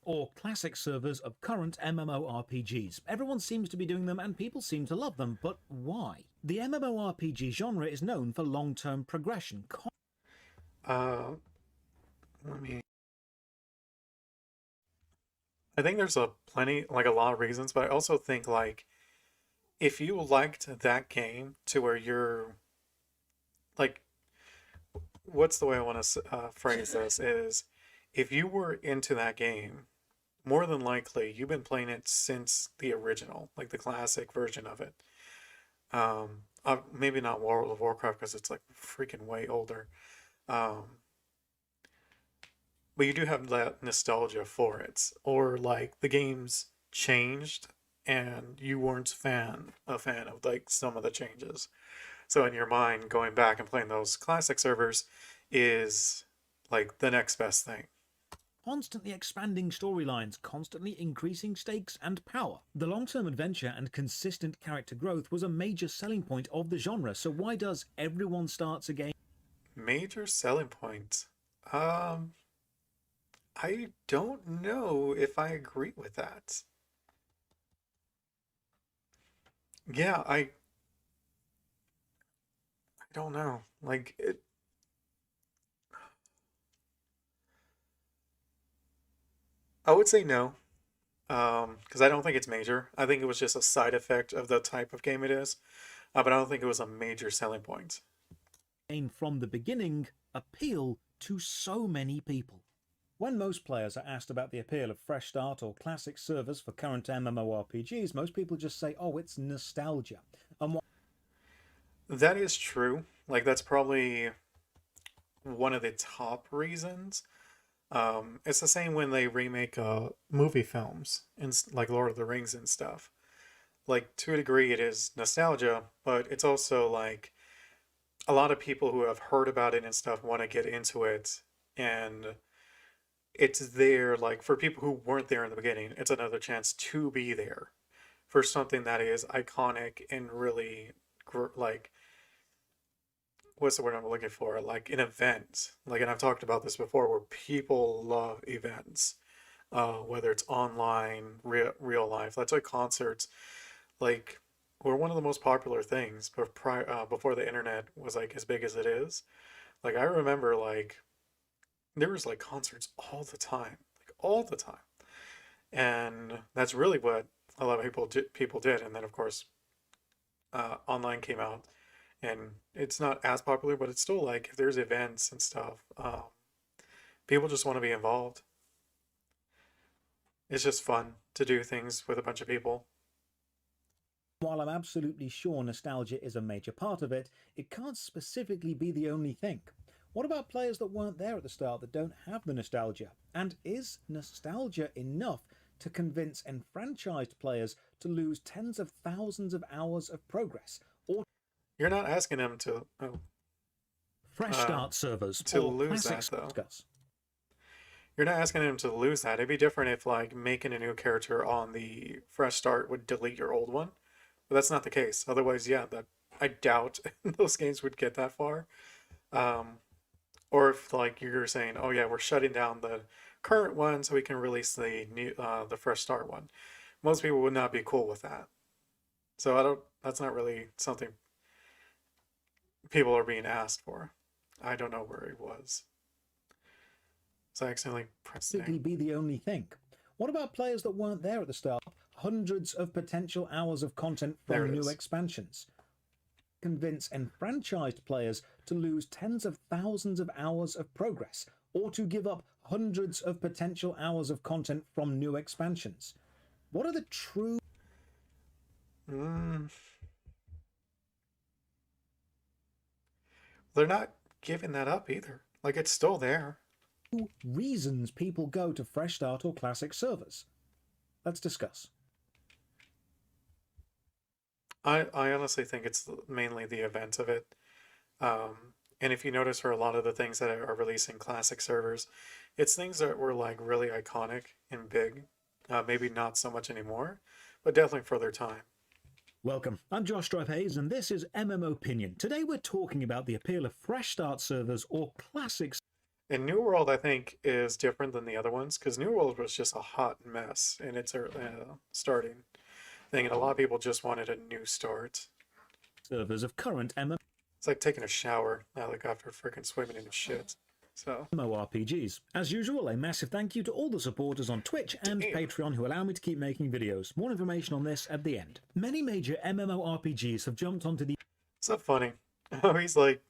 or classic servers of current MMORPGs. Everyone seems to be doing them and people seem to love them, but why? The MMORPG genre is known for long-term progression. Uh, Let me. I think there's a lot of reasons, but I also think like if you liked that game to where you're like, what's the way I want to phrase this is, if you were into that game, more than likely you've been playing it since the original, like the classic version of it. Maybe not World of Warcraft because it's like freaking way older. Um, but you do have that nostalgia for it, or like the game's changed and you weren't a fan of like some of the changes. So in your mind, going back and playing those classic servers is like the next best thing. Constantly expanding storylines, constantly increasing stakes and power. The long-term adventure and consistent character growth was a major selling point of the genre, so why does everyone starts a game? Major selling point. Um, I don't know if I agree with that. Yeah, I don't know. I would say no. Because I don't think it's major. I think it was just a side effect of the type of game it is, but I don't think it was a major selling point. From the beginning appeal to so many people. When most players are asked about the appeal of fresh start or classic servers for current MMORPGs, most people just say, oh, it's nostalgia. And That is true. Like that's probably one of the top reasons. It's the same when they remake movie films and like Lord of the Rings and stuff. Like to a degree, it is nostalgia, but it's also like a lot of people who have heard about it and stuff want to get into it, and it's there. Like for people who weren't there in the beginning, it's another chance to be there for something that is iconic and really like what's the word I'm looking for? Like an event. Like, and I've talked about this before, where people love events, whether it's online, real life. That's why concerts, like, were one of the most popular things. But before the internet was like as big as it is. Like, I remember like there was like concerts like all the time, and that's really what a lot of people did. And then of course, online came out and it's not as popular, but it's still like if there's events and stuff, people just want to be involved. It's just fun to do things with a bunch of people. while I'm absolutely sure nostalgia is a major part of it, it can't specifically be the only thing. What about players that weren't there at the start that don't have the nostalgia? And is nostalgia enough to convince enfranchised players to lose tens of thousands of hours of progress? Or You're not asking them fresh uh, start servers to or lose that classics though. discuss? You're not asking them to lose that. It'd be different if like making a new character on the fresh start would delete your old one, but that's not the case. Otherwise, yeah, that I doubt those games would get that far. Um, or if like you're saying, oh yeah, we're shutting down the current one so we can release the fresh start one. Most people would not be cool with that. So I don't. That's not really something people are being asked for. I don't know where he was. So I accidentally pressed Typically name. be the only thing. What about players that weren't there at the start? Hundreds of potential hours of content There from it new is. expansions. Convince enfranchised players to lose tens of thousands of hours of progress, or to give up hundreds of potential hours of content from new expansions. What are the true Mm, they're not giving that up either. Like it's still there. reasons people go to Fresh Start or Classic servers? Let's discuss. I honestly think it's mainly the event of it. And if you notice for a lot of the things that are releasing classic servers, it's things that were like really iconic and big. Maybe not so much anymore, but definitely for their time. Welcome, I'm Josh Drive Hayes, and this is MMO Opinion. Today we're talking about the appeal of Fresh Start servers or Classic. And New World, I think, is different than the other ones because New World was just a hot mess in its starting thing, and a lot of people just wanted a new start. Servers of current It's like taking a shower, like after freaking swimming in shit. So, MMORPGs. As usual, a massive thank you to all the supporters on Twitch and damn. Patreon who allow me to keep making videos. More information on this at the end. Many major MMORPGs have jumped onto the It's so funny. Oh, he's like,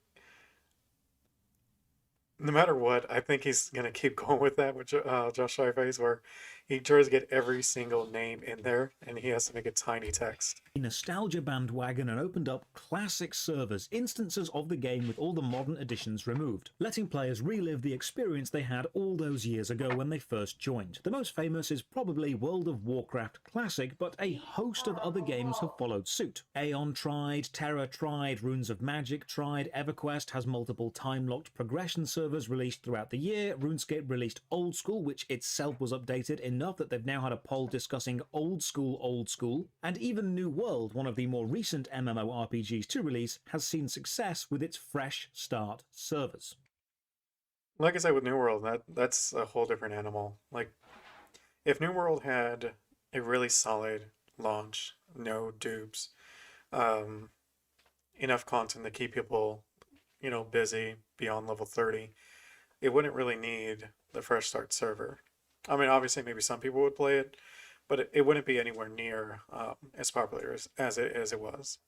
no matter what, I think he's gonna keep going with that with Josh Shyface, where he tries to get every single name in there, and he has to make a tiny text. nostalgia bandwagon and opened up classic servers, instances of the game with all the modern additions removed, letting players relive the experience they had all those years ago when they first joined. The most famous is probably World of Warcraft Classic, but a host of other games have followed suit. Aeon tried, Terra tried, Runes of Magic tried, EverQuest has multiple time-locked progression servers released throughout the year, RuneScape released Old School, which itself was updated enough that they've now had a poll discussing Old School, and even New World, one of the more recent MMORPGs to release, has seen success with its fresh start servers. Like I said with New World, that's a whole different animal. Like, if New World had a really solid launch, no dupes, um, enough content to keep people, busy beyond level 30, it wouldn't really need the fresh start server. I mean, obviously, maybe some people would play it, but it wouldn't be anywhere near as popular as it was.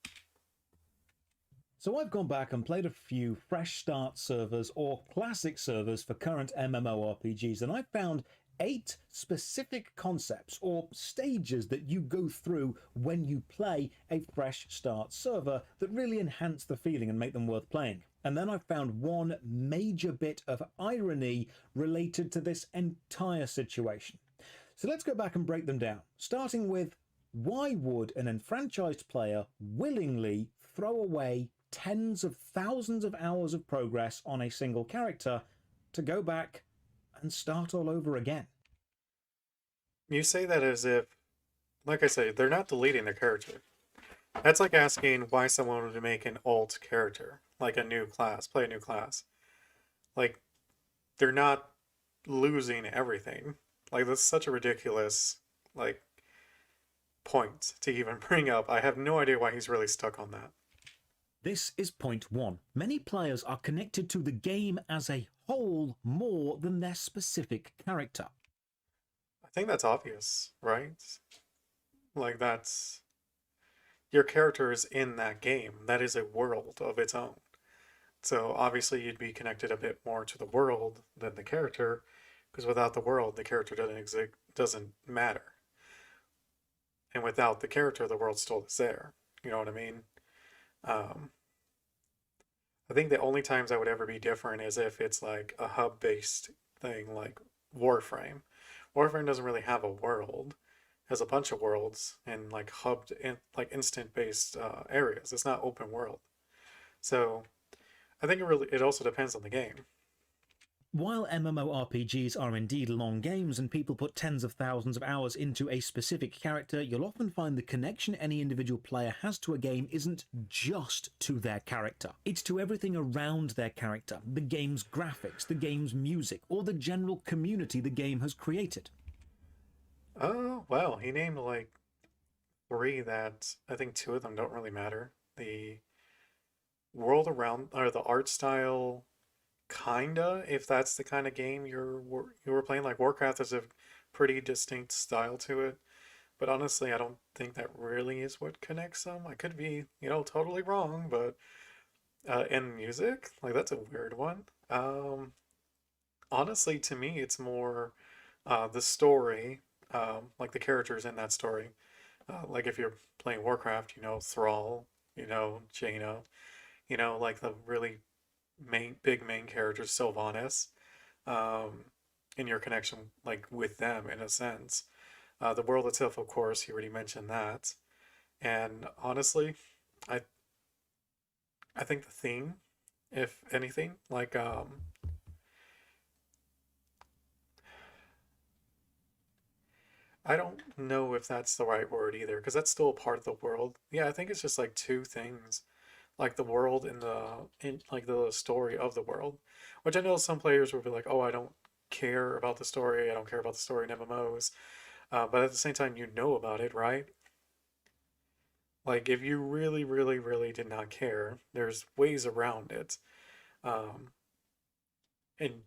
So I've gone back and played a few fresh start servers or classic servers for current MMORPGs, and I found 8 specific concepts or stages that you go through when you play a fresh start server that really enhance the feeling and make them worth playing. And then I found one major bit of irony related to this entire situation. So let's go back and break them down, starting with why would an enfranchised player willingly throw away tens of thousands of hours of progress on a single character to go back and start all over again? You say that as if, like I say, they're not deleting their character. That's like asking why someone would make an alt character, like a new class, play a new class. Like, they're not losing everything. Like, that's such a ridiculous, like, point to even bring up. I have no idea why he's really stuck on that. This is point one. Many players are connected to the game as a whole more than their specific character. I think that's obvious, right? Like, that's your character is in that game. That is a world of its own. So obviously you'd be connected a bit more to the world than the character, because without the world, the character doesn't matter. And without the character, the world still is there. You know what I mean? Um, I think the only times that would ever be different is if it's like a hub-based thing, like Warframe. Warframe doesn't really have a world; it has a bunch of worlds and like hubbed in like instant-based areas. It's not open world. So I think it also depends on the game. While MMORPGs are indeed long games and people put tens of thousands of hours into a specific character, you'll often find the connection any individual player has to a game isn't just to their character. It's to everything around their character, the game's graphics, the game's music, or the general community the game has created. Oh, well, he named like three that I think two of them don't really matter. The world around, or the art style, kinda, if that's the kind of game you were playing. Like Warcraft has a pretty distinct style to it, but honestly, I don't think that really is what connects them. I could be, totally wrong, but in music, like that's a weird one. Honestly, to me, it's more the story, like the characters in that story. Like if you're playing Warcraft, Thrall, Jaina, like the really big main characters, Sylvanas, um, in your connection like with them in a sense. The world itself, of course, you already mentioned that. And honestly, I I think the theme, if anything, like I don't know if that's the right word either, because that's still a part of the world. Yeah, I think it's just like two things. like the world in like the story of the world, which I know some players will be like, oh, I don't care about the story. I don't care about the story in MMOs. But at the same time, you know about it, right? Like if you really, really, really did not care, there's ways around it. Um, and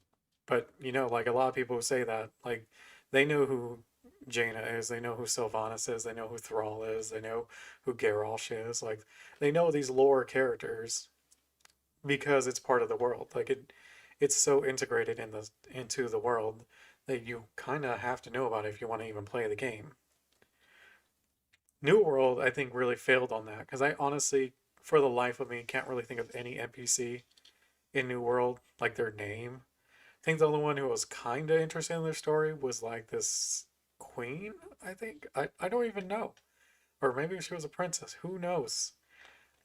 but like a lot of people who say that, like they know who Jaina is, they know who Sylvanas is, they know who Thrall is, they know who Garrosh is. Like they know these lore characters because it's part of the world. Like it's so integrated into the world that you kind of have to know about it if you want to even play the game. New World, I think, really failed on that because I honestly, for the life of me, can't really think of any NPC in New World, like their name. I think the only one who was kind of interested in their story was like this queen, I think. I don't even know. Or maybe she was a princess. Who knows?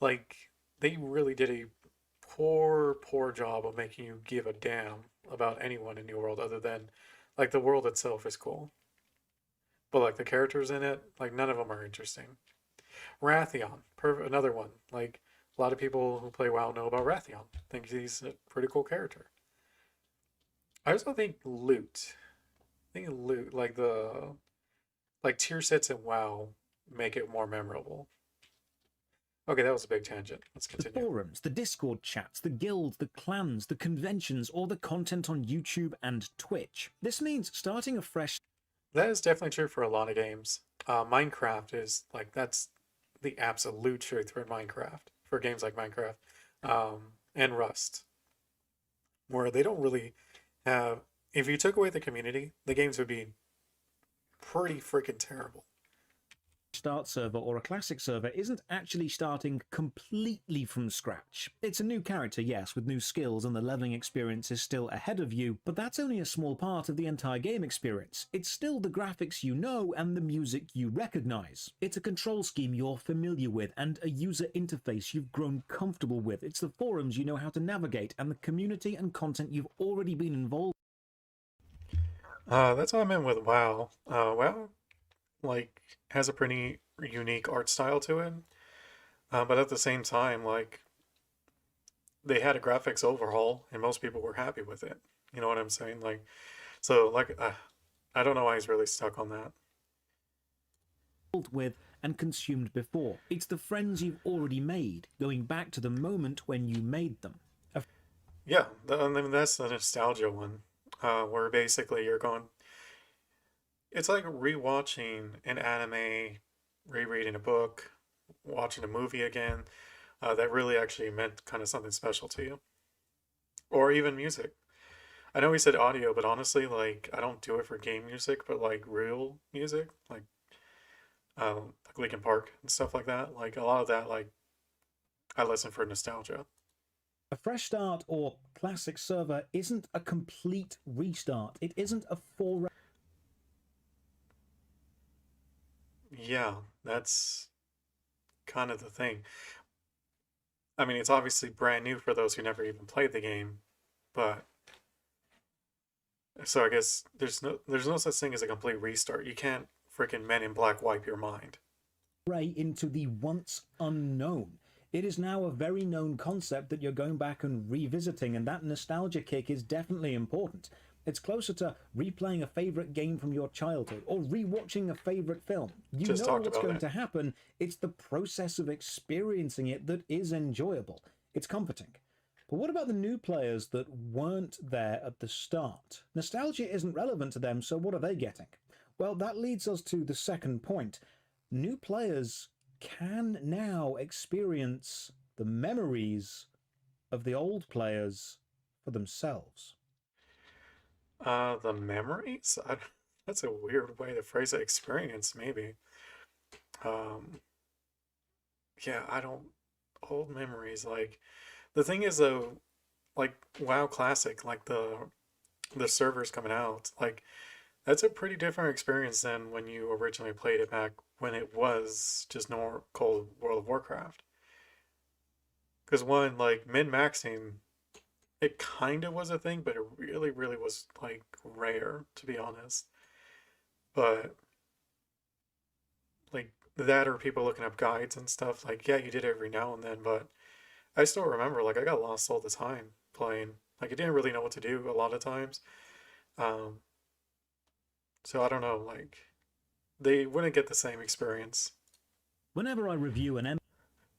Like, they really did a poor, poor job of making you give a damn about anyone in New World other than, like, the world itself is cool. But, like, the characters in it, like, none of them are interesting. Rathion, another one. Like, a lot of people who play WoW know about Rathion. Think he's a pretty cool character. I also think loot. I think loot, like tier sets in WoW make it more memorable. Okay, that was a big tangent. Let's The continue. forums, the Discord chats, the guilds, the clans, the conventions, or the content on YouTube and Twitch. This means starting a fresh That is definitely true for a lot of games. Minecraft is like that's the absolute truth for Minecraft, for games like Minecraft, and Rust, where they don't really have. If you took away the community, the games would be pretty freaking terrible. start server or a classic server isn't actually starting completely from scratch. It's a new character, yes, with new skills, and the leveling experience is still ahead of you, but that's only a small part of the entire game experience. It's still the graphics you know and the music you recognize. It's a control scheme you're familiar with and a user interface you've grown comfortable with. It's the forums you know how to navigate and the community and content you've already been involved. That's what I meant with WoW. WoW like has a pretty unique art style to it, but at the same time, like they had a graphics overhaul, and most people were happy with it. You know what I'm saying? Like, so like I don't know why he's really stuck on that. With and consumed before. It's the friends you've already made, going back to the moment when you made them. Yeah, I mean that's the nostalgia one, where basically you're going. It's like rewatching an anime, rereading a book, watching a movie again. That really actually meant kind of something special to you, or even music. I know we said audio, but honestly, like I don't do it for game music, but like real music, like Linkin Park and stuff like that. Like a lot of that, like I listen for nostalgia. A fresh start or classic server isn't a complete restart. It isn't a full. Yeah, that's kind of the thing. I mean, it's obviously brand new for those who never even played the game, but so I guess there's no such thing as a complete restart. You can't freaking Men in Black wipe your mind. Into the once unknown. It is now a very known concept that you're going back and revisiting, and that nostalgia kick is definitely important. It's closer to replaying a favorite game from your childhood or rewatching a favorite film. You Just know talked what's about going it. to happen. It's the process of experiencing it that is enjoyable. It's comforting. But what about the new players that weren't there at the start? Nostalgia isn't relevant to them, so what are they getting? Well, that leads us to the second point. New players can now experience the memories of the old players for themselves. The memories? That's a weird way to phrase it. Experience, maybe. Um, yeah, I don't. Old memories. Like, the thing is, though, like WoW Classic, like the servers coming out, like that's a pretty different experience than when you originally played it back when it was just normal cold World of Warcraft. Because one, like min-maxing, it kind of was a thing, but it really, really was like rare, to be honest. But like that or people looking up guides and stuff, like yeah, you did every now and then, but I still remember, like, I got lost all the time playing. Like, I didn't really know what to do a lot of times. Um, so I don't know, like, they wouldn't get the same experience. Whenever I review an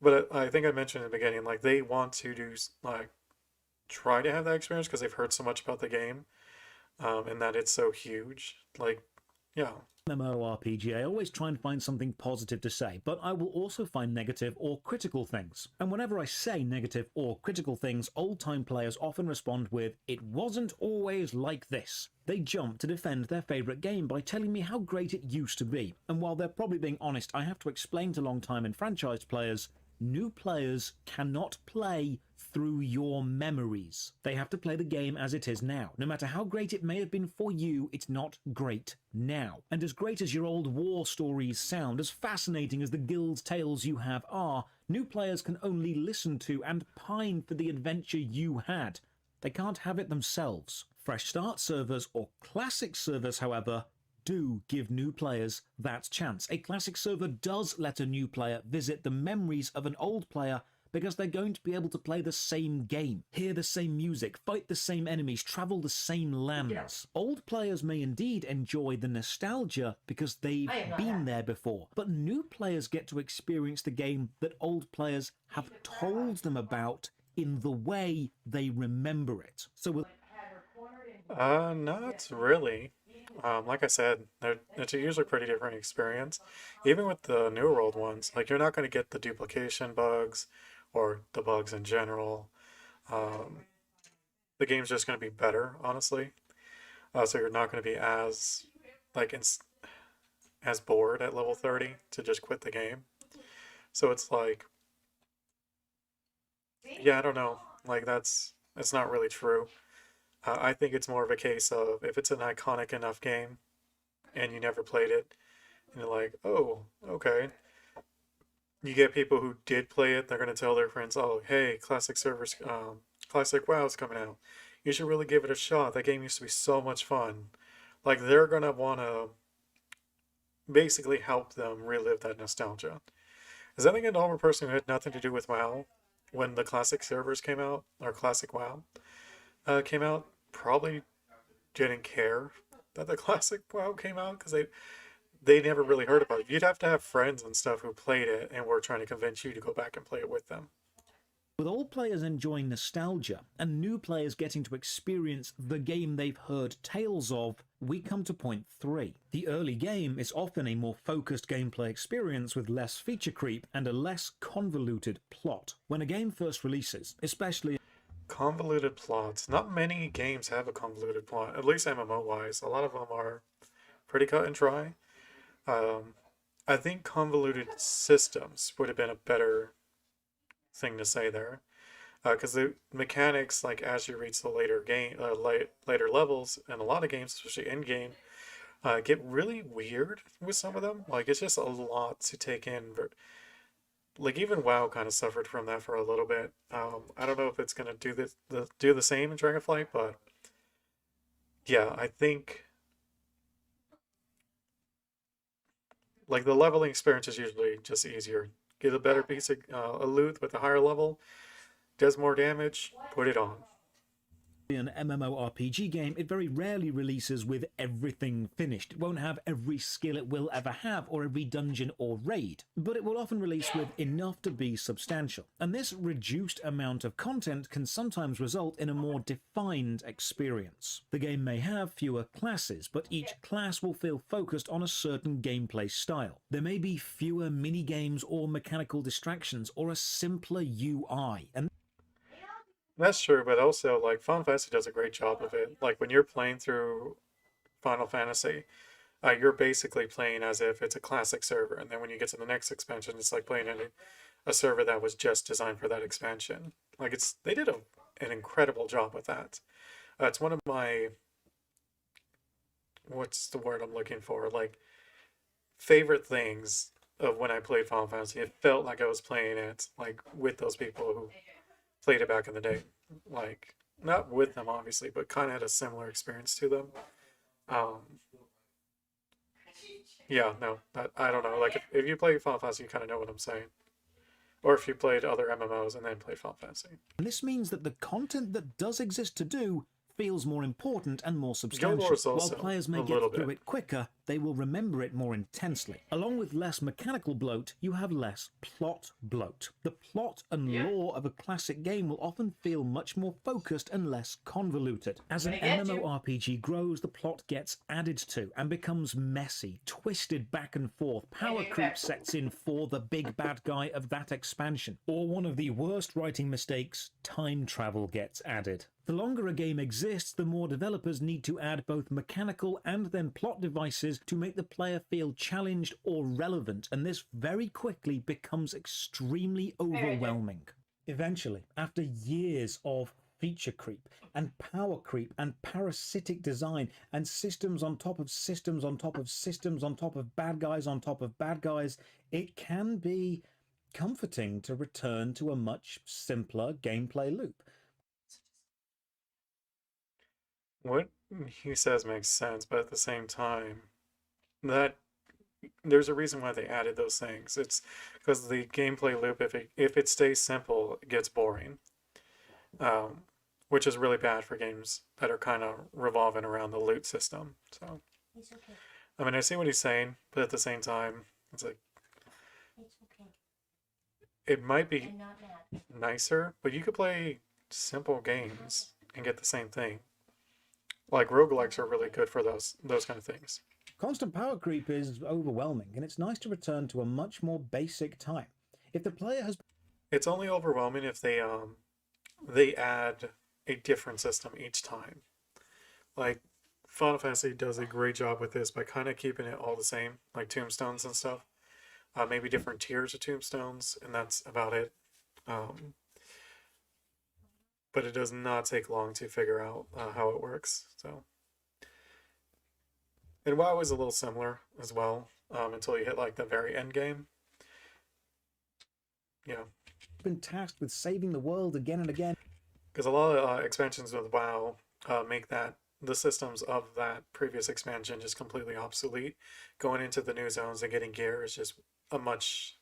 But I think I mentioned in the beginning, like, they want to do, like, try to have that experience because they've heard so much about the game, and that it's so huge. Like, yeah. MMORPG, I always try and find something positive to say, but I will also find negative or critical things. And whenever I say negative or critical things, old-time players often respond with, "It wasn't always like this." They jump to defend their favourite game by telling me how great it used to be. And while they're probably being honest, I have to explain to long-time and franchised players, new players cannot play through your memories. They have to play the game as it is now. No matter how great it may have been for you, it's not great now. And as great as your old war stories sound, as fascinating as the guild tales you have are, new players can only listen to and pine for the adventure you had. They can't have it themselves. Fresh Start servers or classic servers, however, do give new players that chance. A classic server does let a new player visit the memories of an old player because they're going to be able to play the same game, hear the same music, fight the same enemies, travel the same lands. Old players may indeed enjoy the nostalgia because they've been there before, but new players get to experience the game that old players have told them about in the way they remember it. So with Not really. Like I said, it's a usually pretty different experience. Even with the New World ones, like you're not going to get the duplication bugs or the bugs in general. Um, the game's just going to be better, honestly. So you're not going to be like as bored at level 30 to just quit the game. So it's like, yeah, I don't know. Like that's not really true. I think it's more of a case of if it's an iconic enough game and you never played it, and you're like, oh, okay. You get people who did play it, they're gonna tell their friends, oh, hey, classic WoW's coming out. You should really give it a shot. That game used to be so much fun. Like they're gonna wanna basically help them relive that nostalgia. Is that a normal person who had nothing to do with WoW when the classic servers came out or classic WoW came out? Probably didn't care that the classic WoW came out because they never really heard about it. You'd have to have friends and stuff who played it and were trying to convince you to go back and play it with them. old players enjoying nostalgia and new players getting to experience the game they've heard tales of, we come to point 3. The early game is often a more focused gameplay experience with less feature creep and a less convoluted plot. When a game first releases, especially Convoluted plots. Not many games have a convoluted plot, at least MMO wise. A lot of them are pretty cut and dry. Um, I think convoluted systems would have been a better thing to say there. Because the mechanics, like as you reach the later levels, and a lot of games, especially end game, get really weird with some of them. Like it's just a lot to take in. Like even WoW kind of suffered from that for a little bit. I don't know if it's gonna do the same in Dragonflight, but yeah, I think like the leveling experience is usually just easier. Get a better piece of a loot with a higher level, does more damage, put it on. an MMORPG game, it very rarely releases with everything finished. It won't have every skill it will ever have or every dungeon or raid, but it will often release with enough to be substantial. And this reduced amount of content can sometimes result in a more defined experience. The game may have fewer classes, but each class will feel focused on a certain gameplay style. There may be fewer mini-games or mechanical distractions or a simpler UI, and That's true, but also like Final Fantasy does a great job of it. Like when you're playing through Final Fantasy, you're basically playing as if it's a classic server, and then when you get to the next expansion, it's like playing in a server that was just designed for that expansion. Like they did an incredible job with that. It's one of my what's the word I'm looking for? Like favorite things of when I played Final Fantasy. It felt like I was playing it like with those people who played it back in the day. Like not with them obviously, but kind of had a similar experience to them. Um, yeah, no, I don't know. Like if you play Final Fantasy, you kind of know what I'm saying. Or if you played other MMOs and then played Final Fantasy. And this means that the content that does exist to do feels more important and more Guild substantial. Wars While also players a may little get through bit. it quicker, they will remember it more intensely. Along with less mechanical bloat, you have less plot bloat. The plot and lore of a classic game will often feel much more focused and less convoluted. As an MMORPG grows, the plot gets added to and becomes messy, twisted back and forth. Power creep sets in for the big bad guy of that expansion. Or one of the worst writing mistakes, time travel gets added. The longer a game exists, the more developers need to add both mechanical and then plot devices to make the player feel challenged or relevant, and this very quickly becomes extremely overwhelming. Eventually, after years of feature creep and power creep and parasitic design and systems on top of systems on top of systems on top of bad guys on top of bad guys, it can be comforting to return to a much simpler gameplay loop. What he says makes sense, but at the same time, that there's a reason why they added those things. It's because the gameplay loop, if it stays simple, it gets boring, um, which is really bad for games that are kind of revolving around the loot system. So, I mean, I see what he's saying, but at the same time, it's like it might be nicer, but you could play simple games and get the same thing. Like roguelikes are really good for those kind of things. Constant power creep is overwhelming, and it's nice to return to a much more basic time. If the player has It's only overwhelming if they add a different system each time. Like Final Fantasy does a great job with this by kind of keeping it all the same, like tombstones and stuff. Maybe different tiers of tombstones, and that's about it. Um, but it does not take long to figure out how it works. So, and WoW is a little similar as well until you hit like the very end game. Yeah, been tasked with saving the world again and again, because a lot of expansions with WoW make that the systems of that previous expansion just completely obsolete. Going into the new zones and getting gear is just a much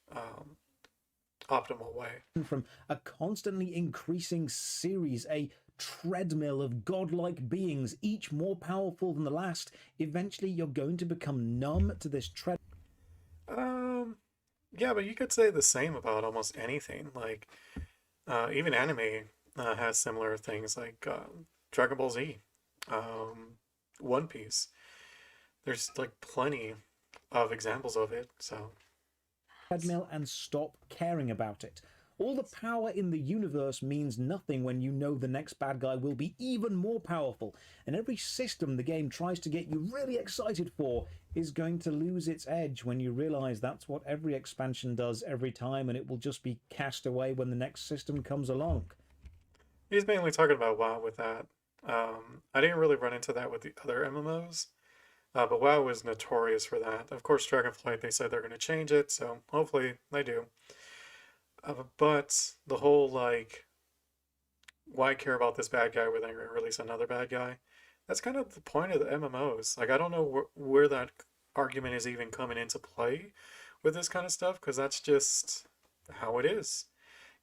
optimal way. from a constantly increasing series, a treadmill of godlike beings, each more powerful than the last, eventually you're going to become numb to this treadmill. Um, yeah, but you could say the same about almost anything. Like even anime has similar things, like Dragon Ball Z, One Piece. There's like plenty of examples of it. So Treadmill and stop caring about it. All the power in the universe means nothing when you know the next bad guy will be even more powerful, and every system the game tries to get you really excited for is going to lose its edge when you realize that's what every expansion does every time, and it will just be cast away when the next system comes along. he's mainly talking about WoW with that. I didn't really run into that with the other MMOs. But WoW was notorious for that. Of course, Dragonflight, they said they're going to change it, so hopefully they do. But the whole, like, why care about this bad guy when they're going to release another bad guy? That's kind of the point of the MMOs. Like, I don't know where that argument is even coming into play with this kind of stuff, because that's just how it is.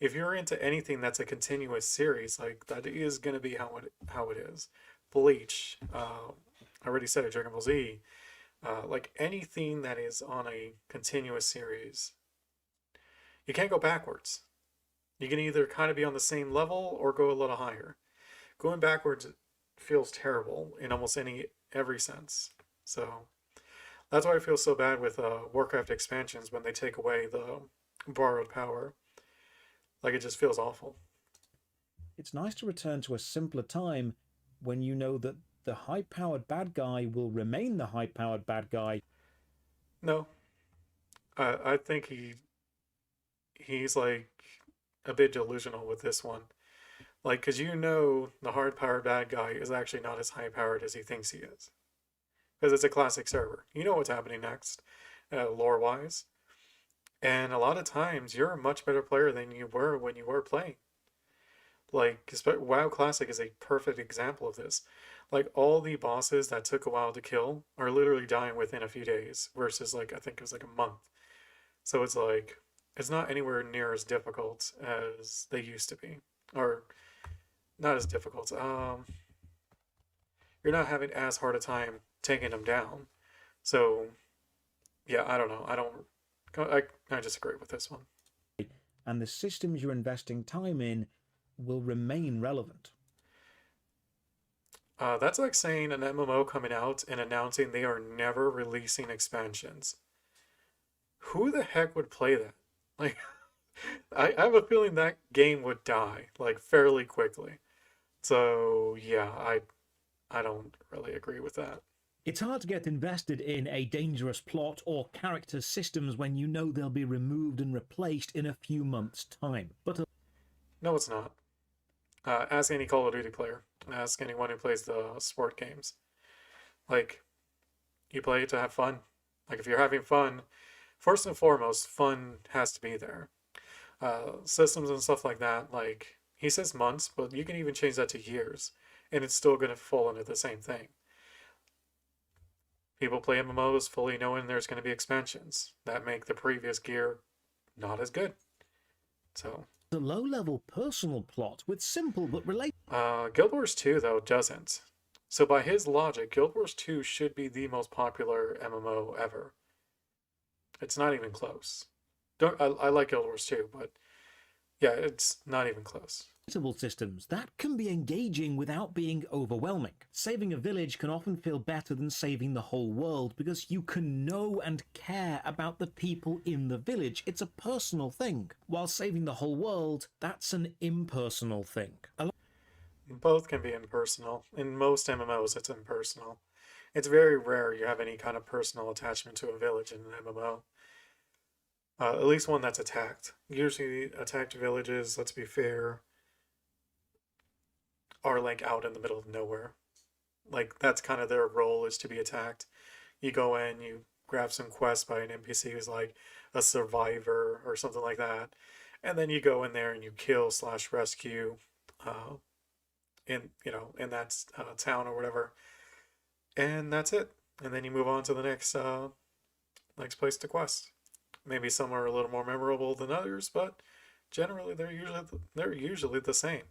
If you're into anything that's a continuous series, like, that is going to be how it is. Bleach, I already said it, Dragon Ball Z, like anything that is on a continuous series, you can't go backwards. You can either kind of be on the same level or go a little higher. Going backwards feels terrible in almost every sense. So that's why I feel so bad with Warcraft expansions when they take away the borrowed power. Like it just feels awful. It's nice to return to a simpler time when you know that the high-powered bad guy will remain the high-powered bad guy. No, I think he's like a bit delusional with this one. Like, because you know the hard powered bad guy is actually not as high powered as he thinks he is. Because it's a classic server. You know what's happening next, lore wise. And a lot of times you're a much better player than you were when you were playing. Like, WoW Classic is a perfect example of this. Like, all the bosses that took a while to kill are literally dying within a few days, versus, like, I think it was like a month. So it's like, it's not anywhere near as difficult as they used to be, or not as difficult. You're not having as hard a time taking them down. So yeah, I don't know. I disagree with this one. And the systems you're investing time in will remain relevant. That's like saying an MMO coming out and announcing they are never releasing expansions. Who the heck would play that? Like, I have a feeling that game would die like fairly quickly. So yeah, I don't really agree with that. It's hard to get invested in a dangerous plot or character systems when you know they'll be removed and replaced in a few months' time. But No, it's not. Ask any Call of Duty player. Ask anyone who plays the sport games. Like, you play it to have fun. Like, if you're having fun, first and foremost, fun has to be there. Systems and stuff like that, like, he says months, but you can even change that to years, and it's still going to fall into the same thing. People play MMOs fully knowing there's going to be expansions that make the previous gear not as good. So, a low level personal plot with simple but related. Guild Wars 2, though, doesn't. So, by his logic, Guild Wars 2 should be the most popular MMO ever. It's not even close. I like Guild Wars 2, but yeah, it's not even close. Systems that can be engaging without being overwhelming. Saving a village can often feel better than saving the whole world because you can know and care about the people in the village. It's a personal thing. While saving the whole world, that's an impersonal thing. Both can be impersonal. In most MMOs, it's impersonal. It's very rare you have any kind of personal attachment to a village in an MMO. At least one that's attacked. Usually, attacked villages, let's be fair, are like out in the middle of nowhere. Like, that's kind of their role, is to be attacked. You go in, you grab some quest by an NPC who's like a survivor or something like that, and then you go in there and you kill slash rescue, uh, in that town or whatever, and that's it. And then you move on to the next place to quest. Maybe some are a little more memorable than others, but generally they're usually the same.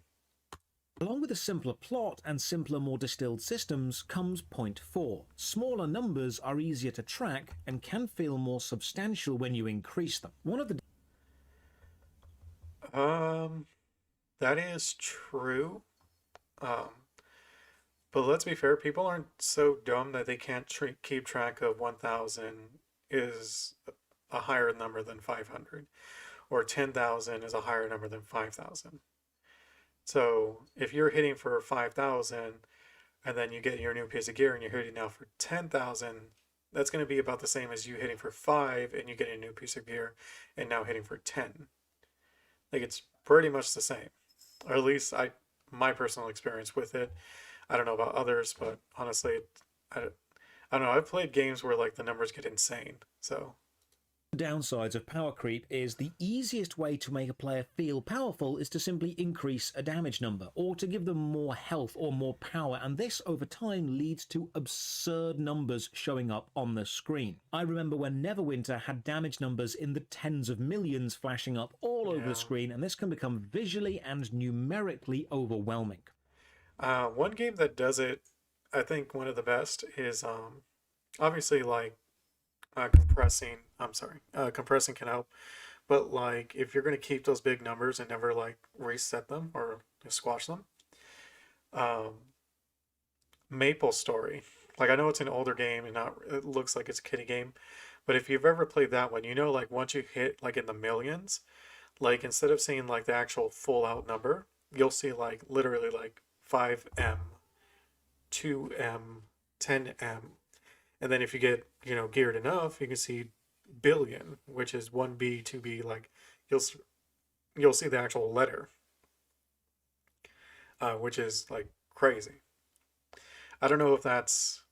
Along with a simpler plot and simpler, more distilled systems comes point 4. Smaller numbers are easier to track and can feel more substantial when you increase them. One of the Um, that is true. Um, but let's be fair, people aren't so dumb that they can't keep track of 1,000 is a higher number than 500, or 10,000 is a higher number than 5,000. So if you're hitting for 5,000 and then you get your new piece of gear and you're hitting now for 10,000, that's going to be about the same as you hitting for 5 and you get a new piece of gear and now hitting for 10. Like, it's pretty much the same. Or at least my personal experience with it. I don't know about others, but honestly, I, I don't know. I've played games where like the numbers get insane. So downsides of power creep is the easiest way to make a player feel powerful is to simply increase a damage number or to give them more health or more power, and this over time leads to absurd numbers showing up on the screen. I remember when Neverwinter had damage numbers in the tens of millions flashing up all over yeah. the screen, and this can become visually and numerically overwhelming. One game that does it, I think one of the best is obviously like compressing. I'm sorry, compressing can help, but like if you're gonna keep those big numbers and never like reset them or squash them, um, Maple Story. Like, I know it's an older game and not it looks like it's a kiddie game, but if you've ever played that one, you know like once you hit like in the millions, like instead of seeing like the actual full out number, you'll see like literally like 5M, 2M, 10M. And then if you get, geared enough, you can see billion, which is 1B, 2B, like you'll you'll see the actual letter, which is like crazy. I don't know if that's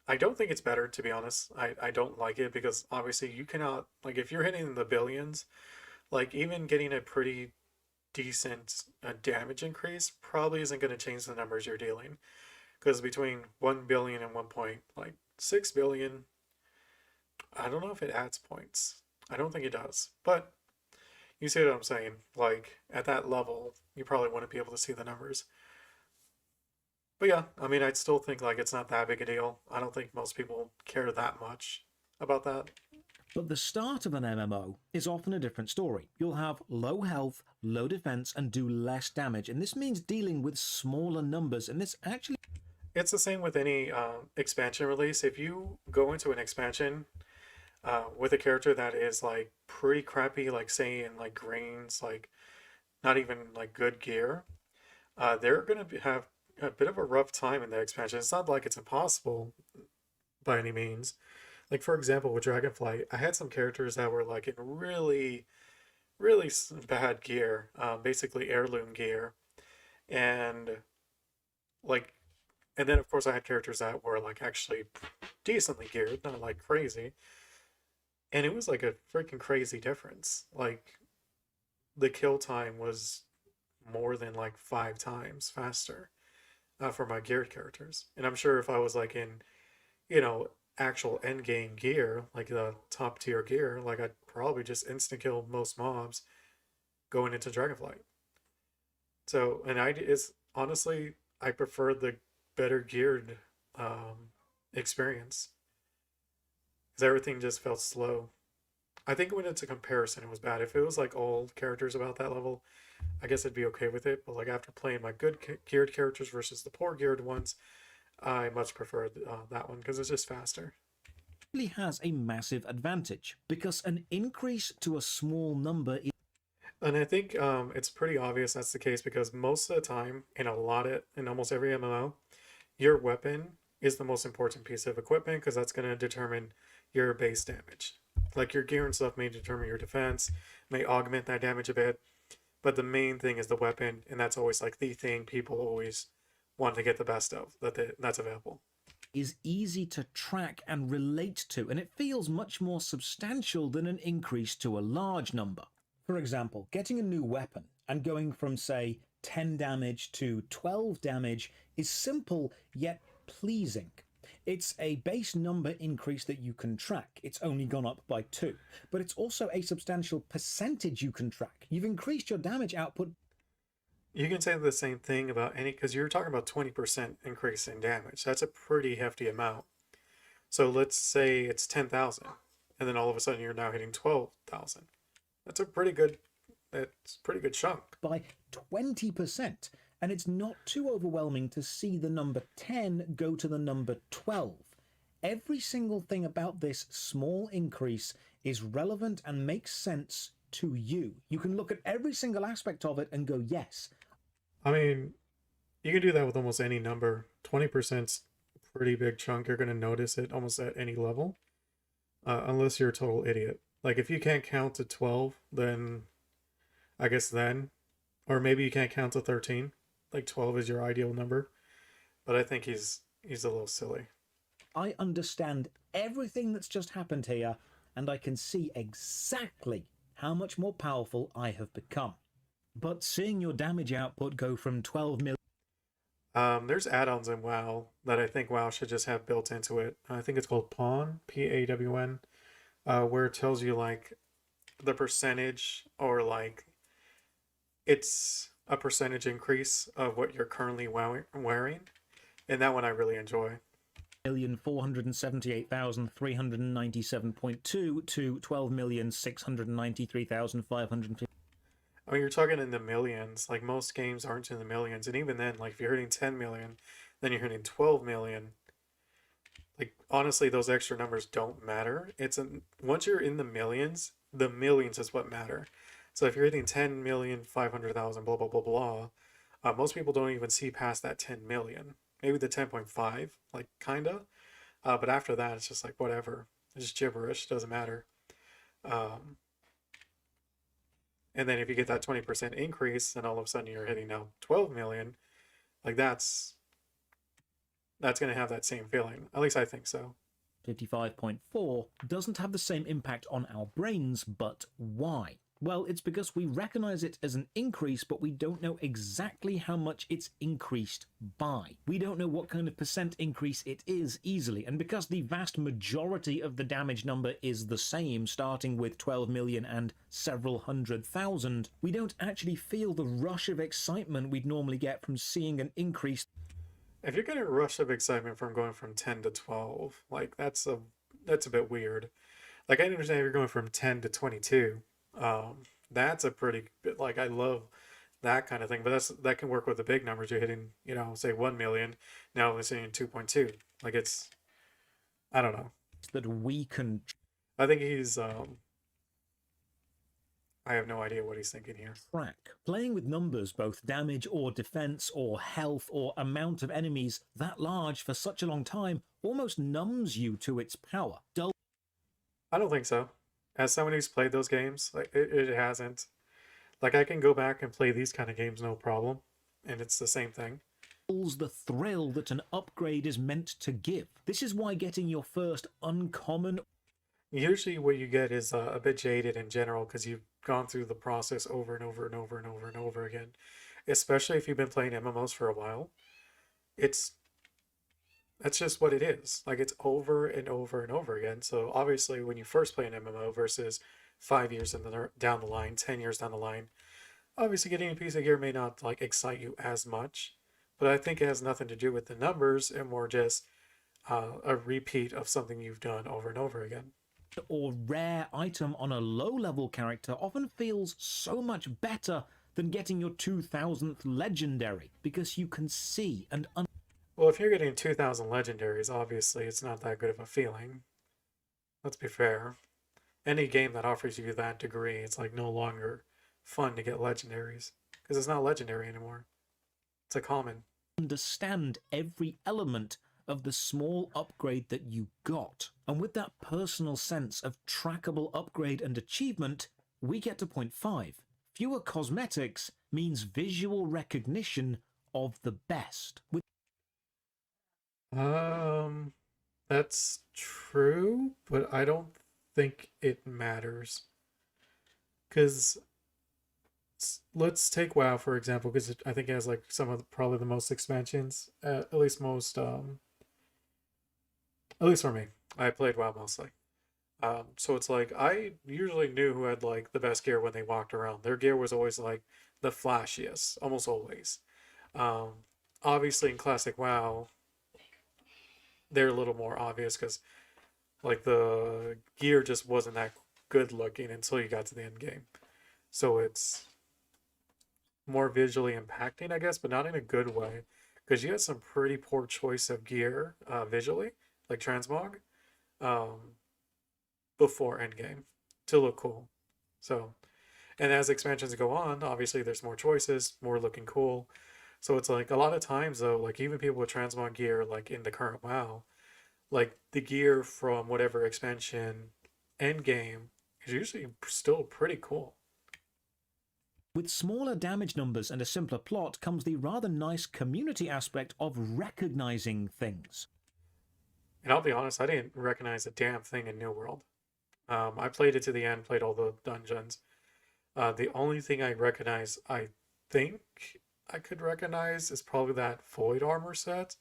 I don't think it's better, to be honest. I don't like it because obviously you cannot, like, if you're hitting the billions, like even getting a pretty decent damage increase probably isn't going to change the numbers you're dealing, because between 1 billion and 1.6 billion, I don't know if it adds points. I don't think it does, but You see what I'm saying? Like at that level, you probably wouldn't be able to see the numbers. But yeah, I mean, I'd still think like it's not that big a deal. I don't think most people care that much about that. But the start of an MMO is often a different story. You'll have low health, low defense, and do less damage, and this means dealing with smaller numbers, and this actually It's the same with any expansion release. If you go into an expansion with a character that is like pretty crappy, like say in like grains, like not even like good gear, they're gonna have a bit of a rough time in the expansion. It's not like it's impossible by any means. Like for example, with Dragonflight, I had some characters that were like in really bad gear, basically heirloom gear, and like, and then of course I had characters that were like actually decently geared, not like crazy, and it was like a freaking crazy difference. Like the kill time was more than like 5 times faster for my geared characters, and I'm sure if I was like in, you know, actual end game gear, like the top tier gear, like I'd probably just instant kill most mobs going into Dragonflight. So, and I is honestly I prefer the better geared experience because everything just felt slow. I think when it's a comparison, it was bad. If it was like all characters about that level, I guess I'd be okay with it. But like after playing my good geared characters versus the poor geared ones, I much prefer that one because it's just faster. has a massive advantage because an increase to a small number is And I think it's pretty obvious that's the case because most of the time, in almost every MMO, your weapon is the most important piece of equipment because that's going to determine your base damage. Like your gear and stuff may determine your defense, may augment that damage a bit, but the main thing is the weapon, and that's always like the thing people always want to get the best of that's available. easy to track and relate to, and it feels much more substantial than an increase to a large number. For example, getting a new weapon and going from, say, 10 damage to 12 damage is simple yet pleasing. It's a base number increase that you can track. It's only gone up by 2, but it's also a substantial percentage you can track. You've increased your damage output. You can say the same thing about any because you're talking about 20% increase in damage. That's a pretty hefty amount. So let's say it's 10,000, and then all of a sudden you're now hitting 12,000. That's a pretty good. That's a pretty good chunk. By 20%, and it's not too overwhelming to see the number 10 go to the number 12. Every single thing about this small increase is relevant and makes sense to you. You can look at every single aspect of it and go, yes. I mean, you can do that with almost any number. 20%'s a pretty big chunk. You're going to notice it almost at any level, unless you're a total idiot. Like if you can't count to 12, then I guess then, or maybe you can't count to 13. Like 12 is your ideal number, but I think he's a little silly. I understand everything that's just happened here, and I can see exactly how much more powerful I have become. But seeing your damage output go from 12 million There's add-ons in WoW that I think WoW should just have built into it. I think it's called Pawn, Pawn, where it tells you like the percentage or like it's a percentage increase of what you're currently wearing, and that one I really enjoy. 478,397.2 to 12,693,550. I mean, you're talking in the millions. Like most games aren't in the millions, and even then, like if you're hitting 10 million, then you're hitting 12 million. Like honestly, those extra numbers don't matter. Once you're in the millions is what matter. So if you're hitting 10 million, 500,000, blah blah blah blah, most people don't even see past that 10 million. Maybe the 10.5, like kinda. But after that, it's just like whatever. It's just gibberish. Doesn't matter. Um, and then if you get that 20% increase, then all of a sudden you're hitting now 12 million. Like that's gonna have that same feeling. At least I think so. 55.4 doesn't have the same impact on our brains, but why? Well, it's because we recognize it as an increase, but we don't know exactly how much it's increased by. We don't know what kind of percent increase it is easily, and because the vast majority of the damage number is the same, starting with 12 million and several 100,000, we don't actually feel the rush of excitement we'd normally get from seeing an increase. If you're getting a rush of excitement from going from 10 to 12, like that's a bit weird. Like I understand if you're going from 10 to 22. That's a pretty bit, like I love that kind of thing, but that can work with the big numbers. You're hitting, say 1 million, now we're seeing 2.2. Like it's, I don't know. That we can I think he's I have no idea what he's thinking here. track. Playing with numbers, both damage or defense or health or amount of enemies that large for such a long time almost numbs you to its power. I don't think so. As someone who's played those games, like it hasn't. Like I can go back and play these kind of games no problem, and it's the same thing. The thrill that an upgrade is meant to give. This is why getting your first uncommon Usually, what you get is a bit jaded in general because you've gone through the process over and over and over and over and over again. Especially if you've been playing MMOs for a while, it's that's just what it is. Like it's over and over and over again. So obviously, when you first play an MMO versus 5 years down the line, 10 years down the line, obviously getting a piece of gear may not like excite you as much. But I think it has nothing to do with the numbers and more just a repeat of something you've done over and over again. or rare item on a low-level character often feels so much better than getting your 2000th legendary, because you can see and Well, if you're getting 2,000 legendaries, obviously it's not that good of a feeling. Let's be fair. Any game that offers you that degree, it's like no longer fun to get legendaries because it's not legendary anymore. It's a common. understand every element of the small upgrade that you got. And with that personal sense of trackable upgrade and achievement, we get to point 5. Fewer cosmetics means visual recognition of the best. That's true, but I don't think it matters. Because let's take WoW for example, because I think it has like some of probably the most expansions, at least most, at least for me. I played WoW mostly. So it's like I usually knew who had like the best gear when they walked around. Their gear was always like the flashiest, almost always. Um, Obviously in classic WoW, they're a little more obvious because like the gear just wasn't that good looking until you got to the end game. So it's more visually impacting, I guess, but not in a good way because you had some pretty poor choice of gear visually, like transmog, um, before endgame to look cool. So, and as expansions go on, obviously there's more choices, more looking cool. So it's like a lot of times though, like even people with transmog gear, like in the current WoW, like the gear from whatever expansion endgame is usually still pretty cool. With smaller damage numbers and a simpler plot comes the rather nice community aspect of recognizing things. And I'll be honest, I didn't recognize a damn thing in New World. I played it to the end, played all the dungeons. The only thing I recognize, I think I could recognize, is probably that Void Armor set.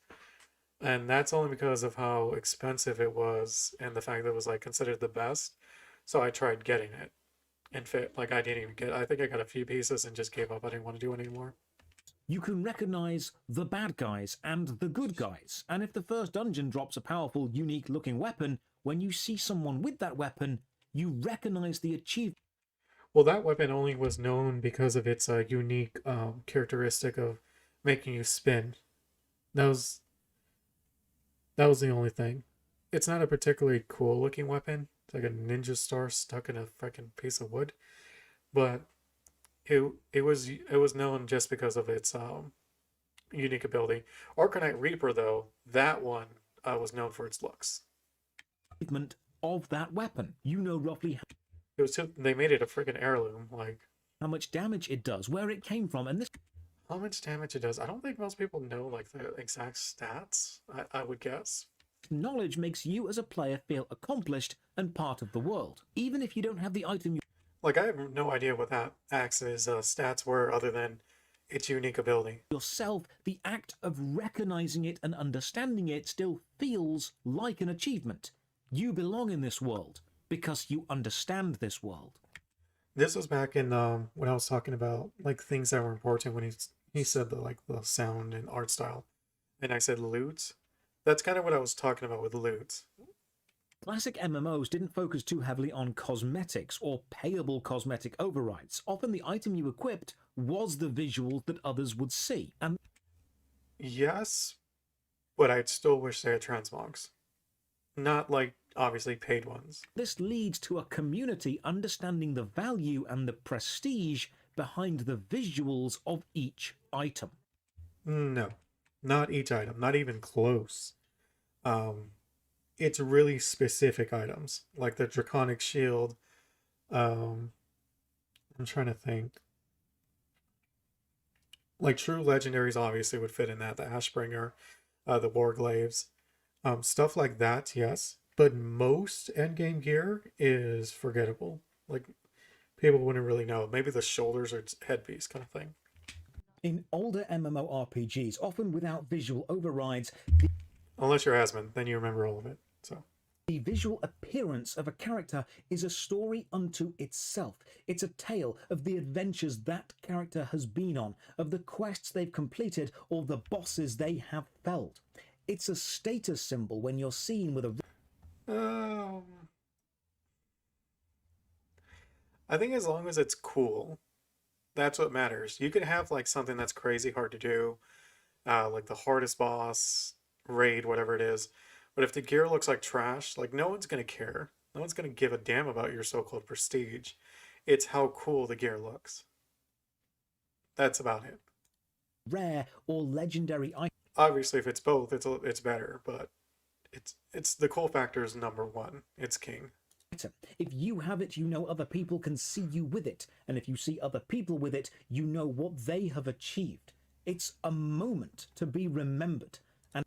And that's only because of how expensive it was and the fact that it was like considered the best. So I tried getting it. And fit like I didn't even get I think I got a few pieces and just gave up. I didn't want to do it anymore. You can recognize the bad guys and the good guys, and if the first dungeon drops a powerful, unique looking weapon, when you see someone with that weapon, you recognize the achievement. Well, that weapon only was known because of its unique characteristic of making you spin. That was that was the only thing. It's not a particularly cool looking weapon. It's like a ninja star stuck in a freaking piece of wood. But it was known just because of its unique ability. Arcanite Reaper though, that one was known for its looks. Of that weapon. You know roughly They made it a freaking heirloom. Like how much damage it does, where it came from, and this how much damage it does. I don't think most people know like the exact stats. I would guess. knowledge makes you as a player feel accomplished and part of the world, even if you don't have the item you Like, I have no idea what that axe's stats were other than its unique ability. Yourself, the act of recognizing it and understanding it still feels like an achievement. You belong in this world because you understand this world. This was back in when I was talking about like things that were important when he said the like the sound and art style, and I said loot. That's kind of what I was talking about with loot. Classic MMOs didn't focus too heavily on cosmetics or payable cosmetic overrides. Often the item you equipped was the visual that others would see. And Yes, but I'd still wish they had transmogs, not like obviously paid ones. this leads to a community understanding the value and the prestige behind the visuals of each item. No, not each item, not even close. Um, it's really specific items like the draconic shield. Um, I'm trying to think. Like true legendaries obviously would fit in that. The Ashbringer, the Warglaves, stuff like that. Yes, but most endgame gear is forgettable. Like people wouldn't really know. Maybe the shoulders or headpiece kind of thing. In older MMORPGs, often without visual overrides, Unless you're Asmon, then you remember all of it. So the visual appearance of a character is a story unto itself. It's a tale of the adventures that character has been on, of the quests they've completed, or the bosses they have felled. It's a status symbol when you're seen with a um, I think as long as it's cool, that's what matters. You can have like something that's crazy hard to do, like the hardest boss, raid, whatever it is. But if the gear looks like trash, like no one's gonna care. No one's gonna give a damn about your so-called prestige. It's how cool the gear looks. That's about it. rare or legendary item. Obviously, if it's both, it's better. But it's the cool factor is number one. It's king. If you have it, you know other people can see you with it. And if you see other people with it, you know what they have achieved. It's a moment to be remembered. And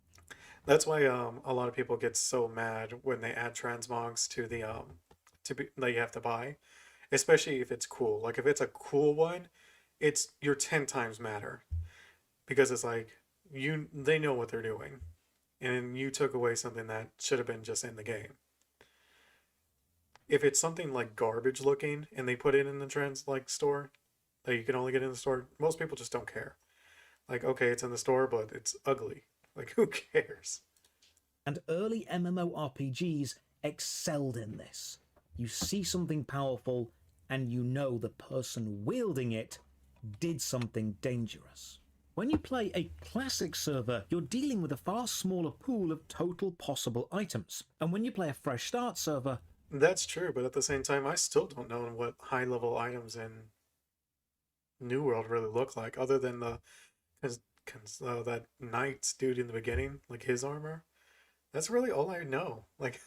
That's why a lot of people get so mad when they add transmogs to the to be that you have to buy, especially if it's cool. Like if it's a cool one, it's you're 10 times madder because it's like they know what they're doing, and you took away something that should have been just in the game. If it's something like garbage looking and they put it in the trans like store that you can only get in the store, most people just don't care. Like okay, it's in the store, but it's ugly. Like who cares? early MMORPGs excelled in this. You see something powerful, and you know the person wielding it did something dangerous. When you play a classic server, you're dealing with a far smaller pool of total possible items. And when you play a fresh start server, That's true, but at the same time, I still don't know what high level items in New World really look like, other than the that knight dude in the beginning, like his armor. That's really all I know. Like,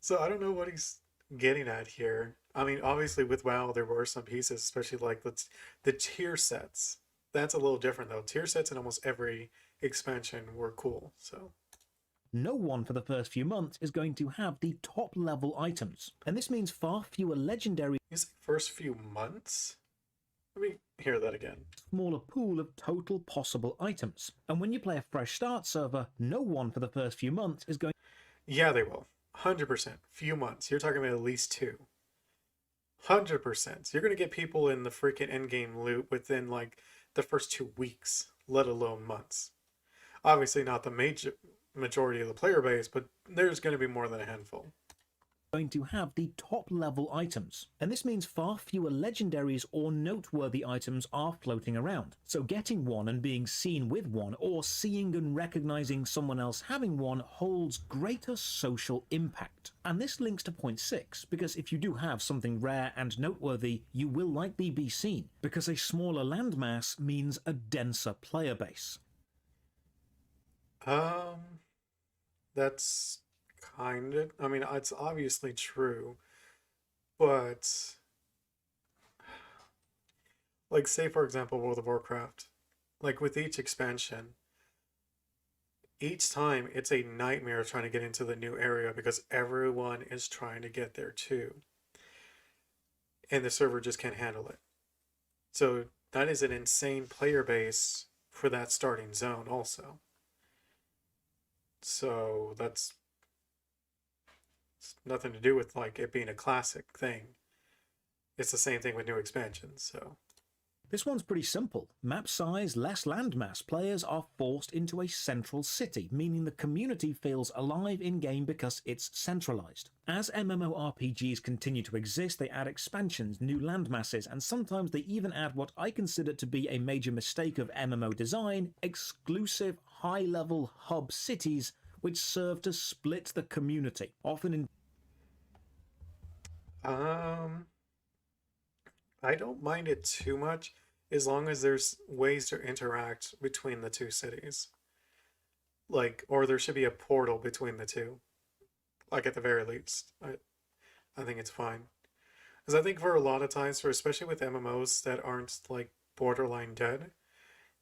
so I don't know what he's getting at here. I mean, obviously with WoW there were some pieces, especially like the tier sets. That's a little different though. Tier sets in almost every expansion were cool. So no one for the first few months is going to have the top level items. And this means far fewer legendary, you say first few months? Let me hear that again. smaller pool of total possible items. And when you play a fresh start server, no one for the first few months is going Yeah, they will. 100%. Few months. You're talking about at least two. 100%. You're going to get people in the freaking endgame loot within like the first 2 weeks, let alone months. Obviously, not the majority of the player base, but there's going to be more than a handful. to have the top level items. And this means far fewer legendaries or noteworthy items are floating around. So getting one and being seen with one, or seeing and recognizing someone else having one, holds greater social impact. And this links to point 6, because if you do have something rare and noteworthy, you will likely be seen, because a smaller landmass means a denser player base. Um, that's kind of, I mean, it's obviously true, but like, say, for example, World of Warcraft, like with each expansion, each time it's a nightmare trying to get into the new area because everyone is trying to get there too. and the server just can't handle it. So that is an insane player base for that starting zone also. So that's nothing to do with like it being a classic thing. It's the same thing with new expansions. So This one's pretty simple. Map size, less landmass. Players are forced into a central city, meaning the community feels alive in-game because it's centralized. As MMORPGs continue to exist, they add expansions, new landmasses, and sometimes they even add what I consider to be a major mistake of MMO design, exclusive high-level hub cities which serve to split the community, often in I don't mind it too much as long as there's ways to interact between the two cities. Like, or there should be a portal between the two. Like, at the very least. I think it's fine. Because I think for a lot of times, for especially with MMOs that aren't like borderline dead,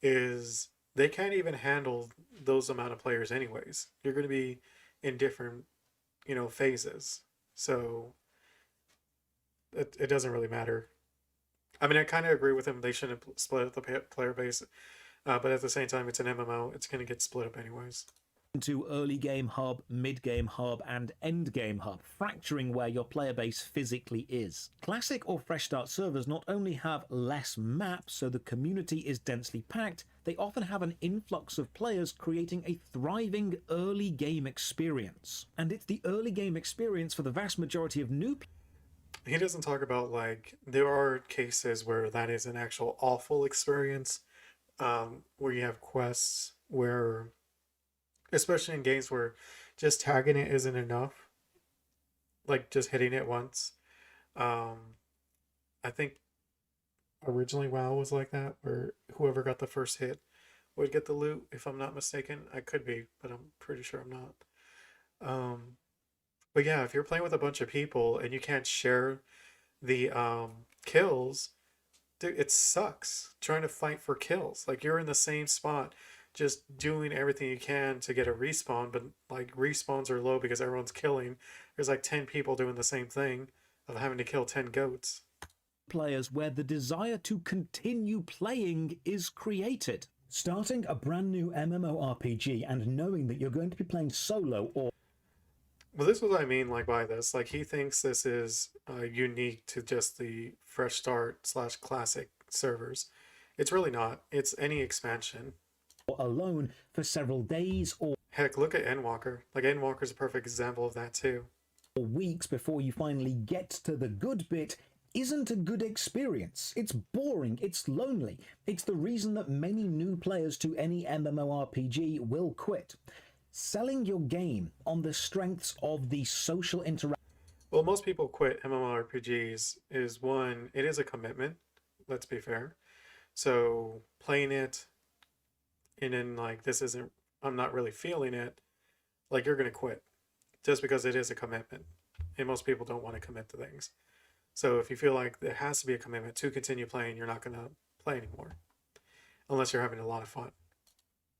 is they can't even handle those amount of players anyways. You're going to be in different, phases. So it doesn't really matter. I mean, I kind of agree with him. They shouldn't split up the player base, but at the same time, it's an MMO. It's going to get split up anyways. into early game hub, mid game hub, and end game hub, fracturing where your player base physically is. Classic or Fresh Start servers not only have less maps, so the community is densely packed, they often have an influx of players creating a thriving early game experience. And it's the early game experience for the vast majority of new He doesn't talk about like there are cases where that is an actual awful experience, where you have quests where, especially in games where just tagging it isn't enough, like just hitting it once. Um, I think originally WoW was like that, where whoever got the first hit would get the loot, if I'm not mistaken. I could be, but I'm pretty sure I'm not. Um, but yeah, if you're playing with a bunch of people and you can't share the kills, dude, it sucks trying to fight for kills. Like you're in the same spot, just doing everything you can to get a respawn, but like respawns are low because everyone's killing. There's like 10 people doing the same thing of having to kill 10 goats. players where the desire to continue playing is created. Starting a brand new MMORPG and knowing that you're going to be playing solo or Well, this is what I mean, like by this. Like he thinks this is unique to just the fresh start slash classic servers. It's really not. It's any expansion. alone for several days or Heck, look at Endwalker. Like Endwalker's a perfect example of that too. weeks before you finally get to the good bit isn't a good experience. It's boring, it's lonely. It's the reason that many new players to any MMORPG will quit. Selling your game on the strengths of the social interaction. Well, most people quit MMORPGs is one, it is a commitment, let's be fair. So playing it and then like this isn't, I'm not really feeling it, like you're gonna quit just because it is a commitment. And most people don't want to commit to things. So if you feel like there has to be a commitment to continue playing, you're not gonna play anymore. Unless you're having a lot of fun.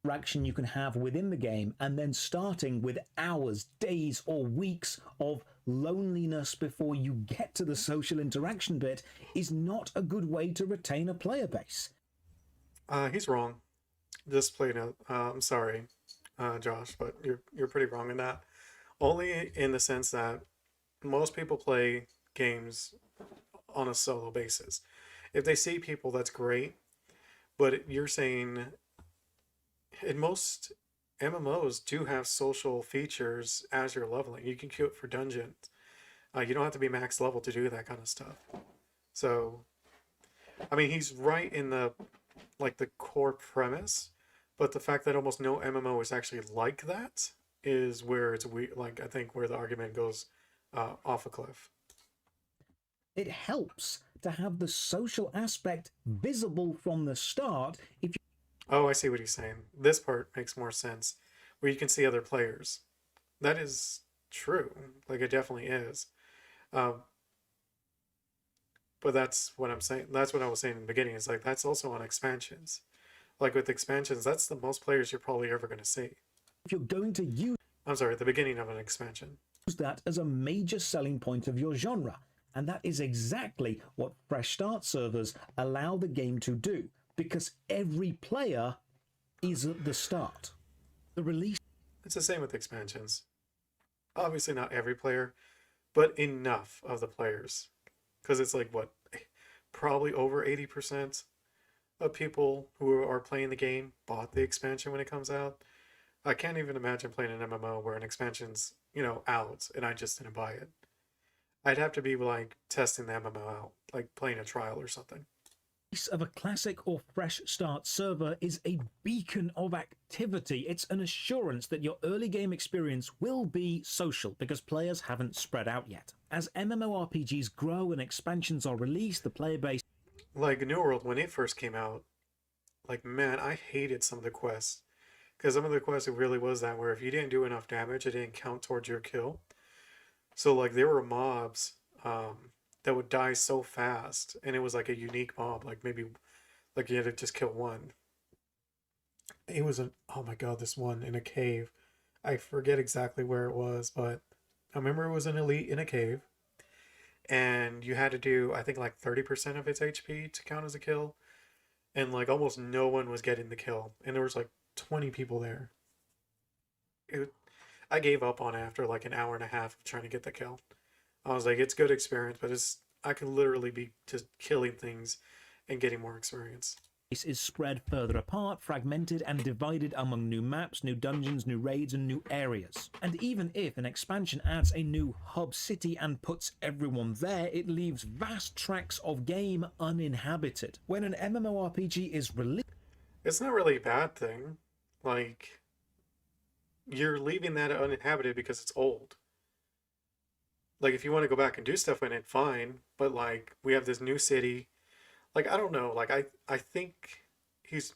Interaction you can have within the game, and then starting with hours, days, or weeks of loneliness before you get to the social interaction bit is not a good way to retain a player base. He's wrong. Just playing out. I'm sorry, Josh, but you're pretty wrong in that. Only in the sense that most people play games on a solo basis. If they see people, that's great. But you're saying, in most MMOs do have social features as you're leveling. You can queue up for dungeons. You don't have to be max level to do that kind of stuff. So, I mean, he's right in the like the core premise, but the fact that almost no MMO is actually like that is where it's weird. Like I think where the argument goes off a cliff. It helps to have the social aspect visible from the start if you Oh, I see what he's saying. This part makes more sense, where you can see other players. That is true. Like it definitely is. Um, but that's what I'm saying. That's what I was saying in the beginning. Is like that's also on expansions. Like with expansions, that's the most players you're probably ever going to see. if you're going to use I'm sorry, at the beginning of an expansion. that as a major selling point of your genre. And that is exactly what fresh start servers allow the game to do, because every player is at the start. The release It's the same with expansions. Obviously, not every player, but enough of the players. Because it's like, what, probably over 80% of people who are playing the game bought the expansion when it comes out. I can't even imagine playing an MMO where an expansion's, out and I just didn't buy it. I'd have to be like testing the MMO out, like playing a trial or something. of a classic or fresh start server is a beacon of activity. It's an assurance that your early game experience will be social because players haven't spread out yet. As MMORPGs grow and expansions are released, the player base Like New World, when it first came out, like, man, I hated some of the quests. Because some of the quests, it really was that where if you didn't do enough damage, it didn't count towards your kill. So, like, there were mobs that would die so fast, and it was like a unique mob, like maybe, like you had to just kill one. It was oh my god, this one in a cave. I forget exactly where it was, but I remember it was an elite in a cave, and you had to do, I think, like 30% of its HP to count as a kill, and like almost no one was getting the kill, and there was like 20 people there. It, I gave up on it after like an hour and a half of trying to get the kill. I was like, it's good experience, but I could literally be just killing things and getting more experience. is spread further apart, fragmented and divided among new maps, new dungeons, new raids, and new areas. And even if an expansion adds a new hub city and puts everyone there, it leaves vast tracts of game uninhabited. When an MMORPG is released, It's not really a bad thing. Like, you're leaving that uninhabited because it's old. Like, if you want to go back and do stuff in it, fine. But like, we have this new city. Like, I don't know. Like, I think he's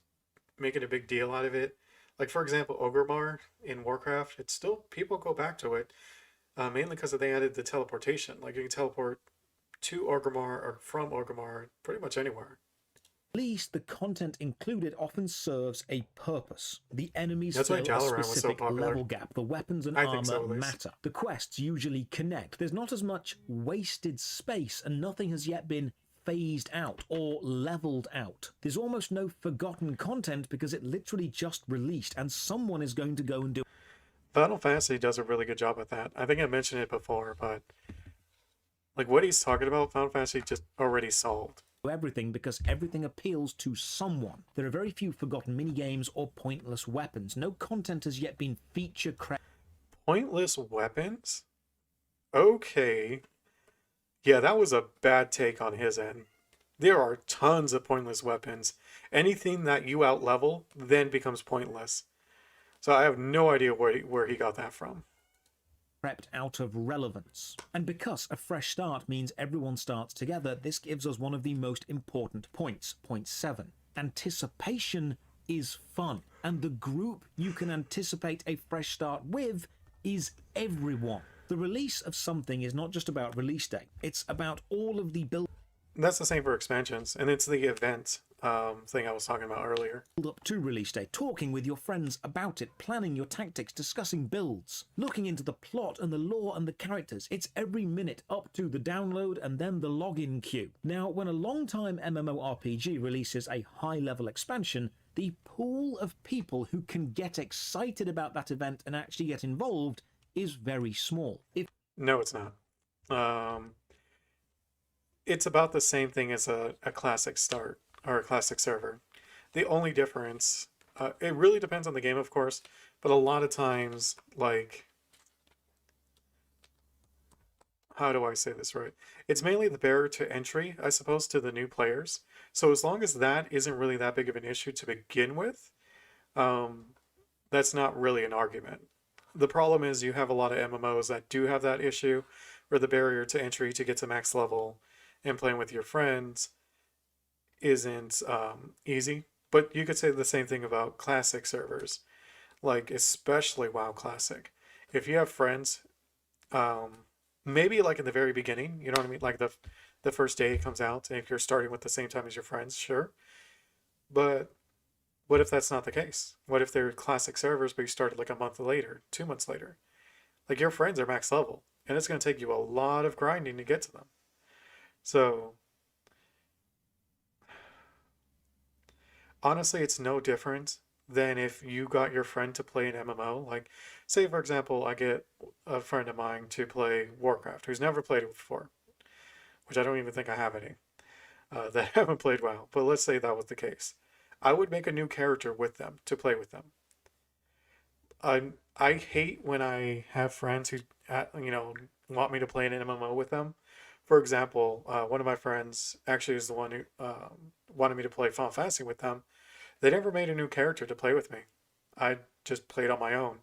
making a big deal out of it. Like, for example, Orgrimmar in Warcraft, it's still, people go back to it, mainly because they added the teleportation. Like, you can teleport to Orgrimmar or from Orgrimmar pretty much anywhere. the content included often serves a purpose. The enemies That's why fill a Dalaran was so specific popular. level gap. The weapons and I think so, armor at least. matter. The quests usually connect. There's not as much wasted space, and nothing has yet been phased out or leveled out. There's almost no forgotten content because it literally just released, and someone is going to go and do Final Fantasy does a really good job at that. I think I mentioned it before, but like what he's talking about, Final Fantasy just already solved. everything because everything appeals to someone. There are very few forgotten minigames or pointless weapons. No content has yet been feature credited. Pointless weapons? Okay. Yeah, that was a bad take on his end. There are tons of pointless weapons. Anything that you outlevel then becomes pointless. So I have no idea where he got that from. Crept out of relevance. And because a fresh start means everyone starts together, this gives us one of the most important points. Point 7. Anticipation is fun. And the group you can anticipate a fresh start with is everyone. The release of something is not just about release date. It's about all of the build That's the same for expansions, and it's the event thing I was talking about earlier. up to release day, talking with your friends about it, planning your tactics, discussing builds, looking into the plot and the lore and the characters. It's every minute up to the download and then the login queue. Now, when a long-time MMORPG releases a high-level expansion, the pool of people who can get excited about that event and actually get involved is very small. No, it's not. It's about the same thing as a classic start or a classic server. The only difference, it really depends on the game, of course, but a lot of times, like, how do I say this right? It's mainly the barrier to entry, I suppose, to the new players. So as long as that isn't really that big of an issue to begin with, that's not really an argument. The problem is you have a lot of MMOs that do have that issue, where the barrier to entry to get to max level and playing with your friends isn't easy. But you could say the same thing about classic servers, like especially WoW Classic. If you have friends, maybe like in the very beginning, you know what I mean, like the first day it comes out, and if you're starting with the same time as your friends, sure. But what if that's not the case? What if they're classic servers, but you started like a month later, 2 months later? Like your friends are max level, and it's going to take you a lot of grinding to get to them. So honestly, it's no different than if you got your friend to play an MMO. Like, say for example, I get a friend of mine to play Warcraft who's never played it before, which I don't even think I have any that haven't played WoW. But let's say that was the case. I would make a new character with them to play with them. I hate when I have friends who want me to play an MMO with them. For example, one of my friends actually is the one who wanted me to play Final Fantasy with them. They never made a new character to play with me. I just played on my own.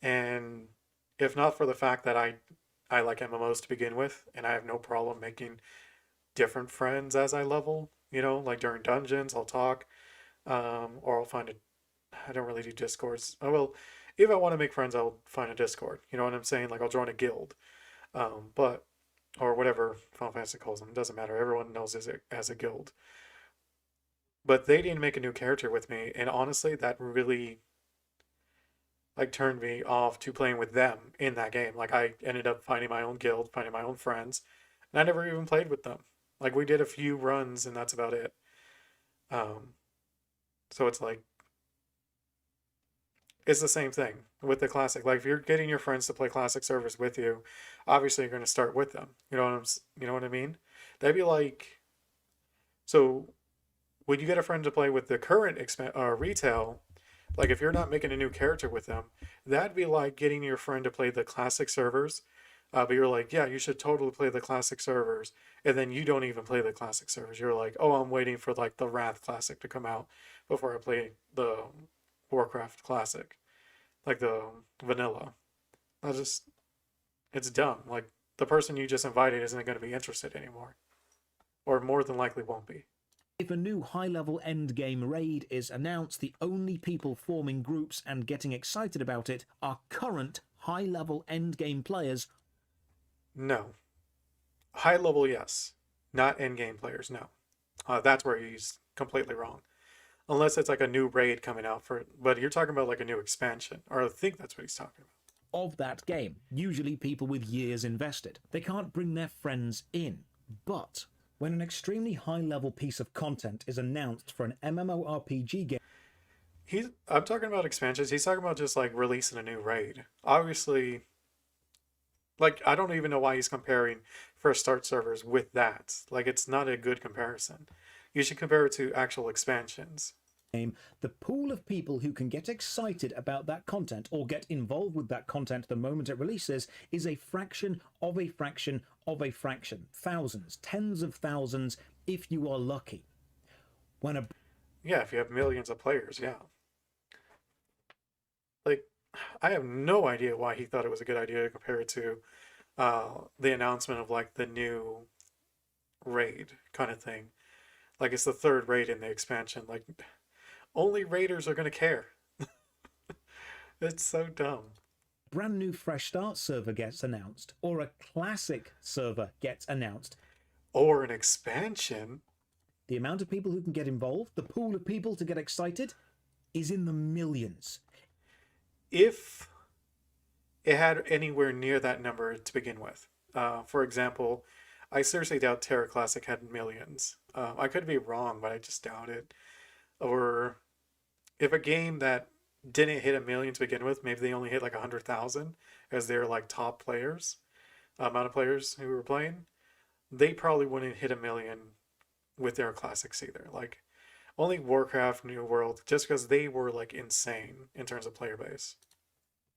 And if not for the fact that I like MMOs to begin with, and I have no problem making different friends as I level, like during dungeons, I'll talk, or I'll find a. I don't really do Discords. Oh, well, if I want to make friends, I'll find a Discord. You know what I'm saying? Like I'll join a guild, but or whatever Final Fantasy calls them. It doesn't matter. Everyone knows it as a guild. But they didn't make a new character with me, and honestly, that really like turned me off to playing with them in that game. Like I ended up finding my own guild, finding my own friends, and I never even played with them. Like we did a few runs, and that's about it. Um, so it's like it's the same thing with the classic. Like if you're getting your friends to play classic servers with you, obviously you're going to start with them. You know what I mean? That'd be like so when you get a friend to play with the current retail, like if you're not making a new character with them, that'd be like getting your friend to play the classic servers. But you're like, yeah, you should totally play the classic servers, and then you don't even play the classic servers. You're like, oh, I'm waiting for like the Wrath Classic to come out before I play the Warcraft Classic, like the vanilla. I just, it's dumb. Like the person you just invited isn't going to be interested anymore, or more than likely won't be. If a new high-level endgame raid is announced, the only people forming groups and getting excited about it are current high-level endgame players. No. High level, yes. Not end game players, no. That's where he's completely wrong. Unless it's like a new raid coming out for it. But you're talking about like a new expansion. Or I think that's what he's talking about. Of that game, usually people with years invested. They can't bring their friends in. But when an extremely high-level piece of content is announced for an MMORPG game, I'm talking about expansions. He's talking about just like releasing a new raid. Obviously, like I don't even know why he's comparing first start servers with that. Like it's not a good comparison. You should compare it to actual expansions. the pool of people who can get excited about that content or get involved with that content the moment it releases is a fraction of a fraction of a fraction. Thousands, tens of thousands, if you are lucky. When a Yeah, if you have millions of players, yeah. Like I have no idea why he thought it was a good idea to compare it to the announcement of like the new raid kind of thing. Like it's the third raid in the expansion. Like only raiders are gonna care. It's so dumb. brand new fresh start server gets announced or a classic server gets announced, Or an expansion. the amount of people who can get involved, the pool of people to get excited, is in the millions. If it had anywhere near that number to begin with. For example, I seriously doubt Terra Classic had millions. I could be wrong, but I just doubt it. Or if a game that didn't hit a million to begin with, maybe they only hit like 100,000 as their like top players, amount of players who were playing, they probably wouldn't hit a million with their classics either. Like only Warcraft, New World, just because they were like insane in terms of player base.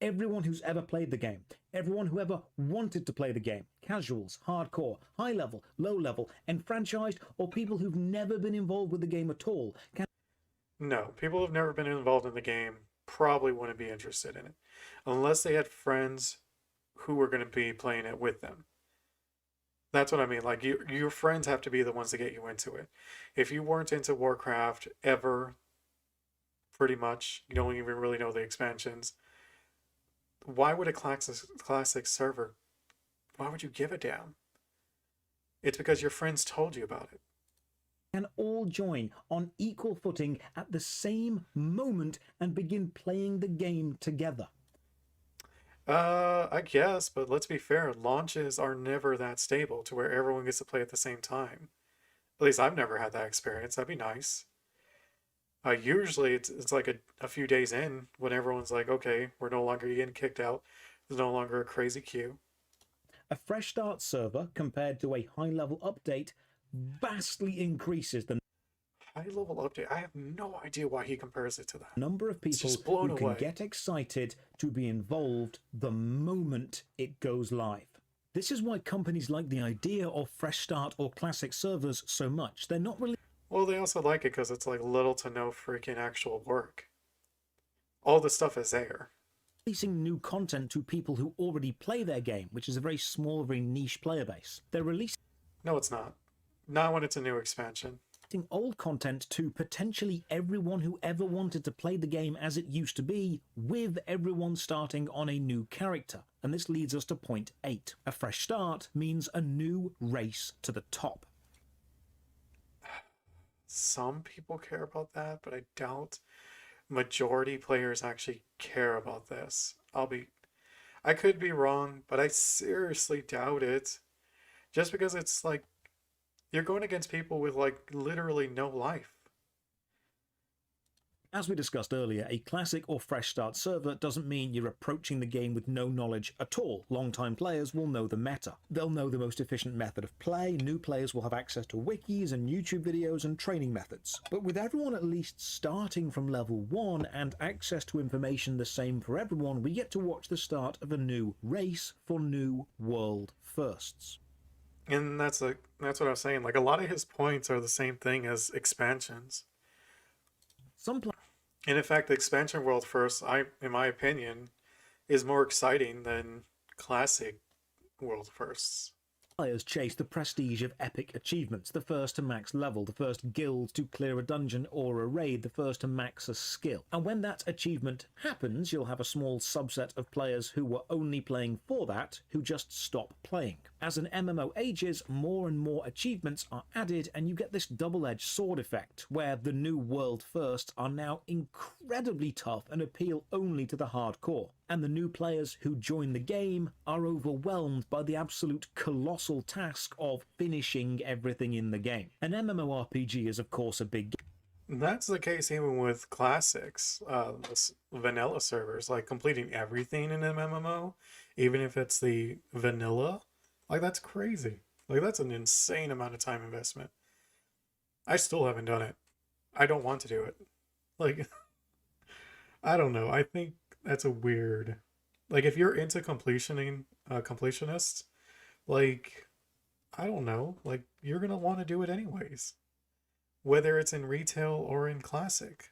Everyone who's ever played the game, everyone who ever wanted to play the game, casuals, hardcore, high level, low level, enfranchised, or people who've never been involved with the game at all, can No, people who've never been involved in the game probably wouldn't be interested in it unless they had friends who were going to be playing it with them. That's what I mean. Like your friends have to be the ones to get you into it. If you weren't into Warcraft ever, pretty much, you don't even really know the expansions. Why would a classic server? Why would you give a damn? It's because your friends told you about it. all join on equal footing at the same moment and begin playing the game together. I guess, but let's be fair, launches are never that stable to where everyone gets to play at the same time. At least I've never had that experience. That'd be nice. Usually it's like a few days in when everyone's like, okay, we're no longer getting kicked out. There's no longer a crazy queue. A fresh start server compared to a high level update vastly increases the High level update. I have no idea why he compares it to that. number of It's people just blown who can away. get excited to be involved the moment it goes live. This is why companies like the idea of fresh start or classic servers so much. They're not Well, they also like it because it's like little to no freaking actual work. All the stuff is there. releasing new content to people who already play their game, which is a very small, very niche player base. They're releasing No, it's not. Not when it's a new expansion. old content to potentially everyone who ever wanted to play the game as it used to be, with everyone starting on a new character. And this leads us to point 8. A fresh start means a new race to the top. Some people care about that, but I doubt majority players actually care about this. I could be wrong, but I seriously doubt it. Just because it's like you're going against people with like literally no life. As we discussed earlier, a classic or fresh start server doesn't mean you're approaching the game with no knowledge at all. Long-time players will know the meta. They'll know the most efficient method of play, new players will have access to wikis and YouTube videos and training methods. But with everyone at least starting from level 1 and access to information the same for everyone, we get to watch the start of a new race for new world firsts. And that's what I was saying. Like a lot of his points are the same thing as expansions. Some And in fact, the expansion world first, in my opinion, is more exciting than classic world firsts. players chase the prestige of epic achievements, the first to max level, the first guild to clear a dungeon or a raid, the first to max a skill. And when that achievement happens, you'll have a small subset of players who were only playing for that, who just stop playing. As an MMO ages, more and more achievements are added, and you get this double-edged sword effect, where the new world firsts are now incredibly tough and appeal only to the hardcore. And the new players who join the game are overwhelmed by the absolute colossal task of finishing everything in the game. An MMORPG is of course a big That's the case even with classics, vanilla servers, like completing everything in an MMO, even if it's the vanilla. Like that's crazy. Like that's an insane amount of time investment. I still haven't done it. I don't want to do it. Like I don't know. I think that's a weird. Like if you're into completionists, like I don't know, like you're gonna want to do it anyways, whether it's in retail or in classic.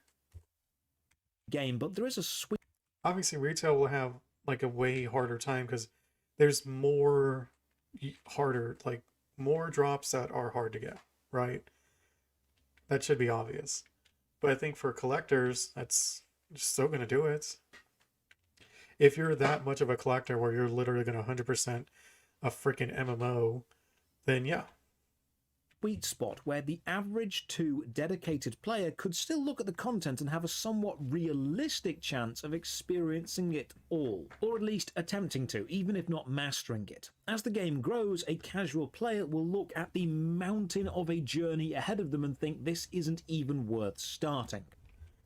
game, but there is a sweet Obviously, retail will have like a way harder time because there's more harder, like more drops that are hard to get, right? That should be obvious. But I think for collectors, that's still gonna do it. If you're that much of a collector where you're literally gonna 100% a freaking MMO, then yeah. sweet spot where the average to dedicated player could still look at the content and have a somewhat realistic chance of experiencing it all, or at least attempting to, even if not mastering it. As the game grows, a casual player will look at the mountain of a journey ahead of them and think this isn't even worth starting.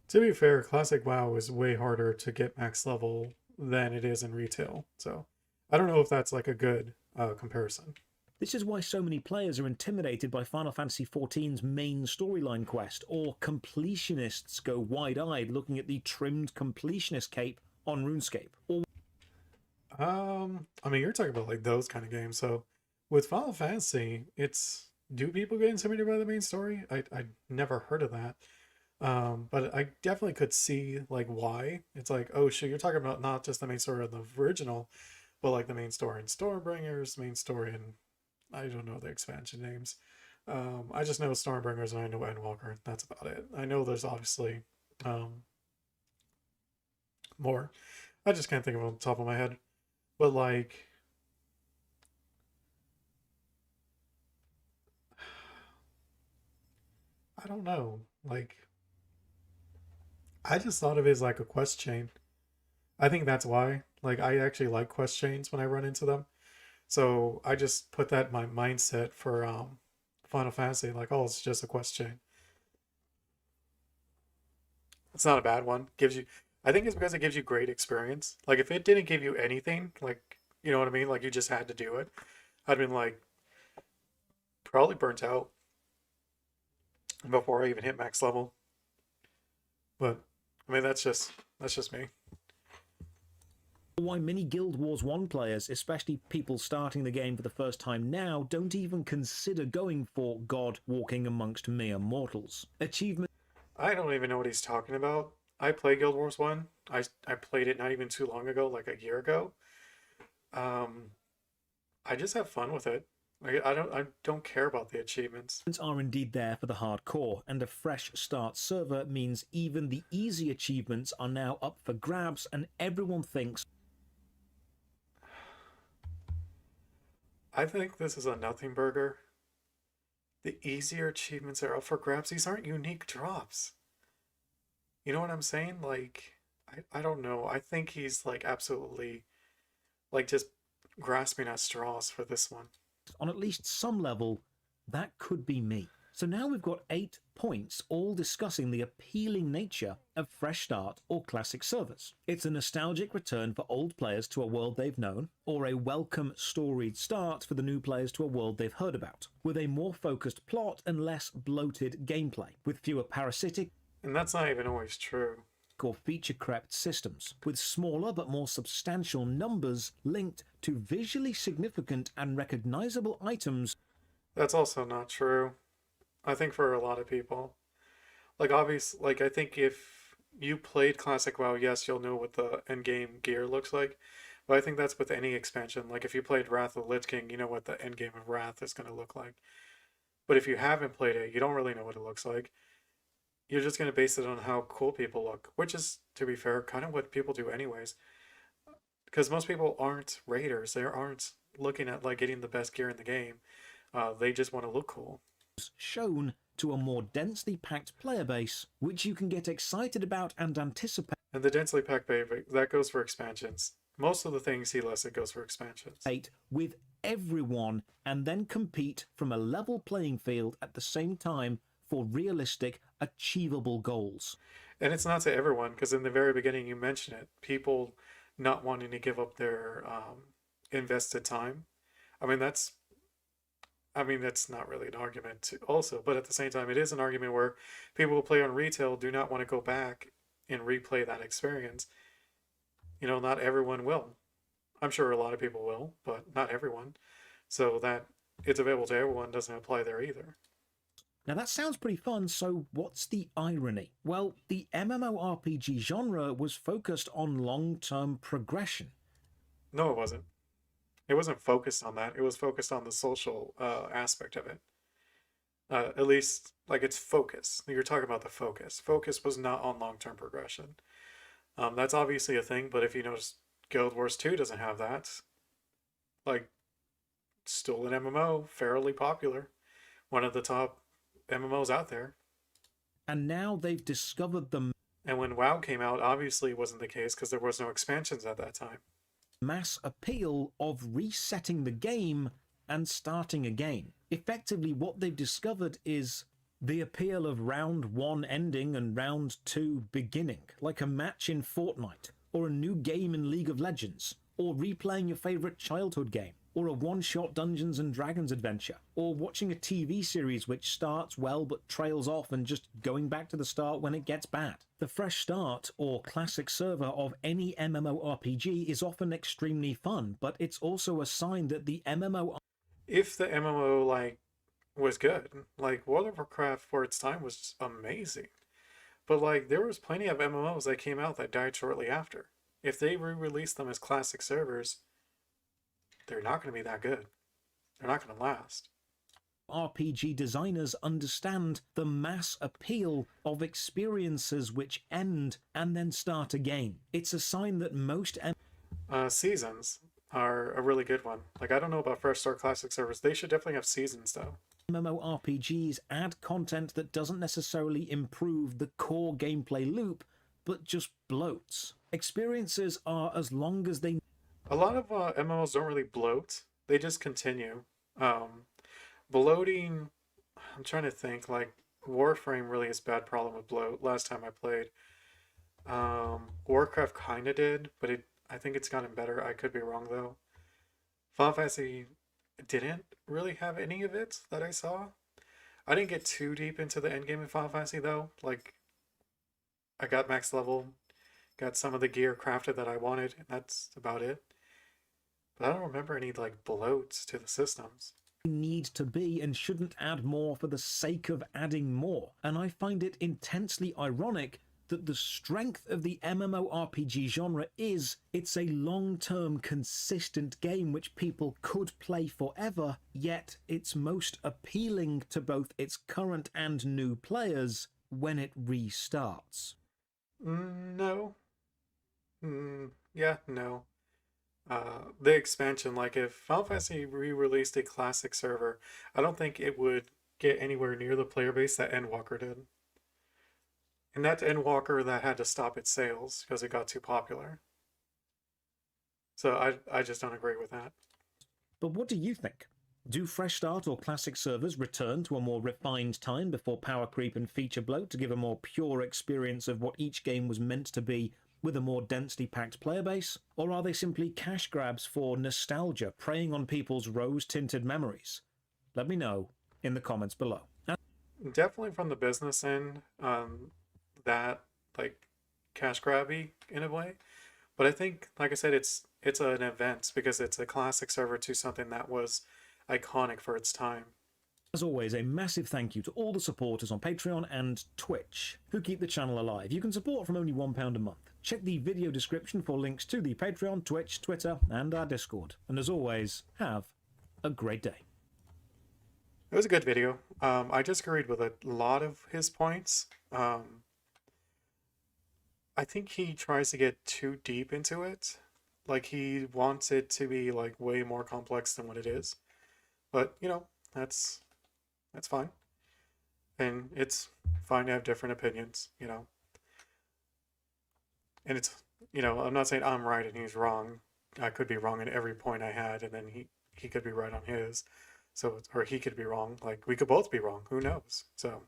To be fair, classic WoW is way harder to get max level than it is in retail. So I don't know if that's like a good comparison. This is why so many players are intimidated by Final Fantasy XIV's main storyline quest, or completionists go wide-eyed looking at the trimmed completionist cape on RuneScape. Or I mean, you're talking about like those kind of games. So with Final Fantasy, it's do people get intimidated by the main story? I never heard of that. But I definitely could see like why. It's like, oh shit, you're talking about not just the main story of the original, but like the main story in Stormbringers, main story in I don't know the expansion names. I just know Stormbringers and I know Endwalker. That's about it. I know there's obviously more. I just can't think of them on the top of my head. But like, I don't know. Like, I just thought of it as like a quest chain. I think that's why. Like I actually like quest chains when I run into them. So I just put that in my mindset for Final Fantasy. Like, oh, it's just a quest chain. It's not a bad one. Gives you, I think it's because it gives you great experience. Like if it didn't give you anything, like you know what I mean, like you just had to do it, I'd been like probably burnt out before I even hit max level. But I mean, that's just me. Why many Guild Wars 1 players, especially people starting the game for the first time now, don't even consider going for God walking amongst mere mortals. Achievement I don't even know what he's talking about. I play Guild Wars 1. I played it not even too long ago, like a year ago. Um, I just have fun with it. Like, I don't care about the achievements. are indeed there for the hardcore, and a fresh start server means even the easy achievements are now up for grabs, and everyone thinks I think this is a nothing burger. The easier achievements are up for grabs. These aren't unique drops. You know what I'm saying? Like, I don't know. I think he's like absolutely like just grasping at straws for this one. on at least some level, that could be me. So now we've got 8 points, all discussing the appealing nature of Fresh Start or classic servers. It's a nostalgic return for old players to a world they've known, or a welcome storied start for the new players to a world they've heard about, with a more focused plot and less bloated gameplay, with fewer parasitic And that's not even always true. or feature-crept systems, with smaller but more substantial numbers linked to visually significant and recognizable items. That's also not true. I think for a lot of people. Like obvious like I think if you played Classic WoW, yes, you'll know what the end game gear looks like. But I think that's with any expansion. Like if you played Wrath of the Lich King, you know what the end game of Wrath is gonna look like. But if you haven't played it, you don't really know what it looks like. You're just gonna base it on how cool people look, which is, to be fair, kind of what people do anyways. Because most people aren't raiders. They aren't looking at like getting the best gear in the game. They just want to look cool. Shown to a more densely packed player base, which you can get excited about and anticipate And the densely packed baby, that goes for expansions. Most of the things he listed goes for expansions. with everyone, and then compete from a level playing field at the same time for realistic, achievable goals. And it's not to everyone, because in the very beginning you mentioned it. People not wanting to give up their invested time. I mean, that's that's not really an argument to also, but at the same time, it is an argument where people who play on retail do not want to go back and replay that experience. You know, not everyone will. I'm sure a lot of people will, but not everyone. So that it's available to everyone doesn't apply there either. Now that sounds pretty fun, so what's the irony? Well, the MMORPG genre was focused on long-term progression. No, it wasn't. It wasn't focused on that. It was focused on the social aspect of it. At least, like its focus. You're talking about the focus. Focus was not on long-term progression. That's obviously a thing, but if you notice, Guild Wars 2 doesn't have that. Like, still an MMO, fairly popular. One of the top MMOs out there. And now they've discovered the And when WoW came out, obviously it wasn't the case because there was no expansions at that time. mass appeal of resetting the game and starting again. Effectively, what they've discovered is the appeal of round 1 ending and round 2 beginning, like a match in Fortnite, or a new game in League of Legends, or replaying your favorite childhood game, or a one-shot Dungeons and Dragons adventure, or watching a TV series which starts well but trails off and just going back to the start when it gets bad. The fresh start or classic server of any MMORPG is often extremely fun, but it's also a sign that the MMO If the MMO was good, like World of Warcraft for its time was amazing. But like there was plenty of MMOs that came out that died shortly after. If they re-released them as classic servers, they're not going to be that good. They're not going to last. RPG designers understand the mass appeal of experiences which end and then start again. It's a sign that most Seasons are a really good one. Like I don't know about Fresh Start Classic servers. They should definitely have seasons though. MMORPGs add content that doesn't necessarily improve the core gameplay loop, but just bloats. Experiences are as long as they A lot of MMOs don't really bloat; they just continue. Um, Bloating, I'm trying to think. Like Warframe really is a bad problem with bloat. Last time I played, Warcraft kind of did, but I think it's gotten better. I could be wrong though. Final Fantasy didn't really have any of it that I saw. I didn't get too deep into the endgame of Final Fantasy though. Like I got max level, got some of the gear crafted that I wanted, and that's about it. But I don't remember any like bloats to the systems. need to be and shouldn't add more for the sake of adding more. And I find it intensely ironic that the strength of the MMORPG genre is it's a long-term consistent game which people could play forever, yet it's most appealing to both its current and new players when it restarts. No. Yeah, no. The expansion, like if Final Fantasy re-released a classic server, I don't think it would get anywhere near the player base that Endwalker did. And that's Endwalker that had to stop its sales because it got too popular. So I just don't agree with that. But what do you think? Do Fresh Start or Classic servers return to a more refined time before power creep and feature bloat to give a more pure experience of what each game was meant to be with a more densely packed player base? Or are they simply cash grabs for nostalgia, preying on people's rose-tinted memories? Let me know in the comments below. Definitely from the business end, that like cash grabby in a way. But I think, like I said, it's an event because it's a classic server to something that was iconic for its time. As always, a massive thank you to all the supporters on Patreon and Twitch who keep the channel alive. You can support from only £1 a month. Check the video description for links to the Patreon, Twitch, Twitter, and our Discord. And as always, have a great day. It was a good video. I disagreed with a lot of his points. I think he tries to get too deep into it. Like he wants it to be like way more complex than what it is. But, you know, that's fine. And it's fine to have different opinions, you know. And it's, you know, I'm not saying I'm right and he's wrong. I could be wrong in every point I had, and then he could be right on his. So, or he could be wrong. Like we could both be wrong. Who knows? So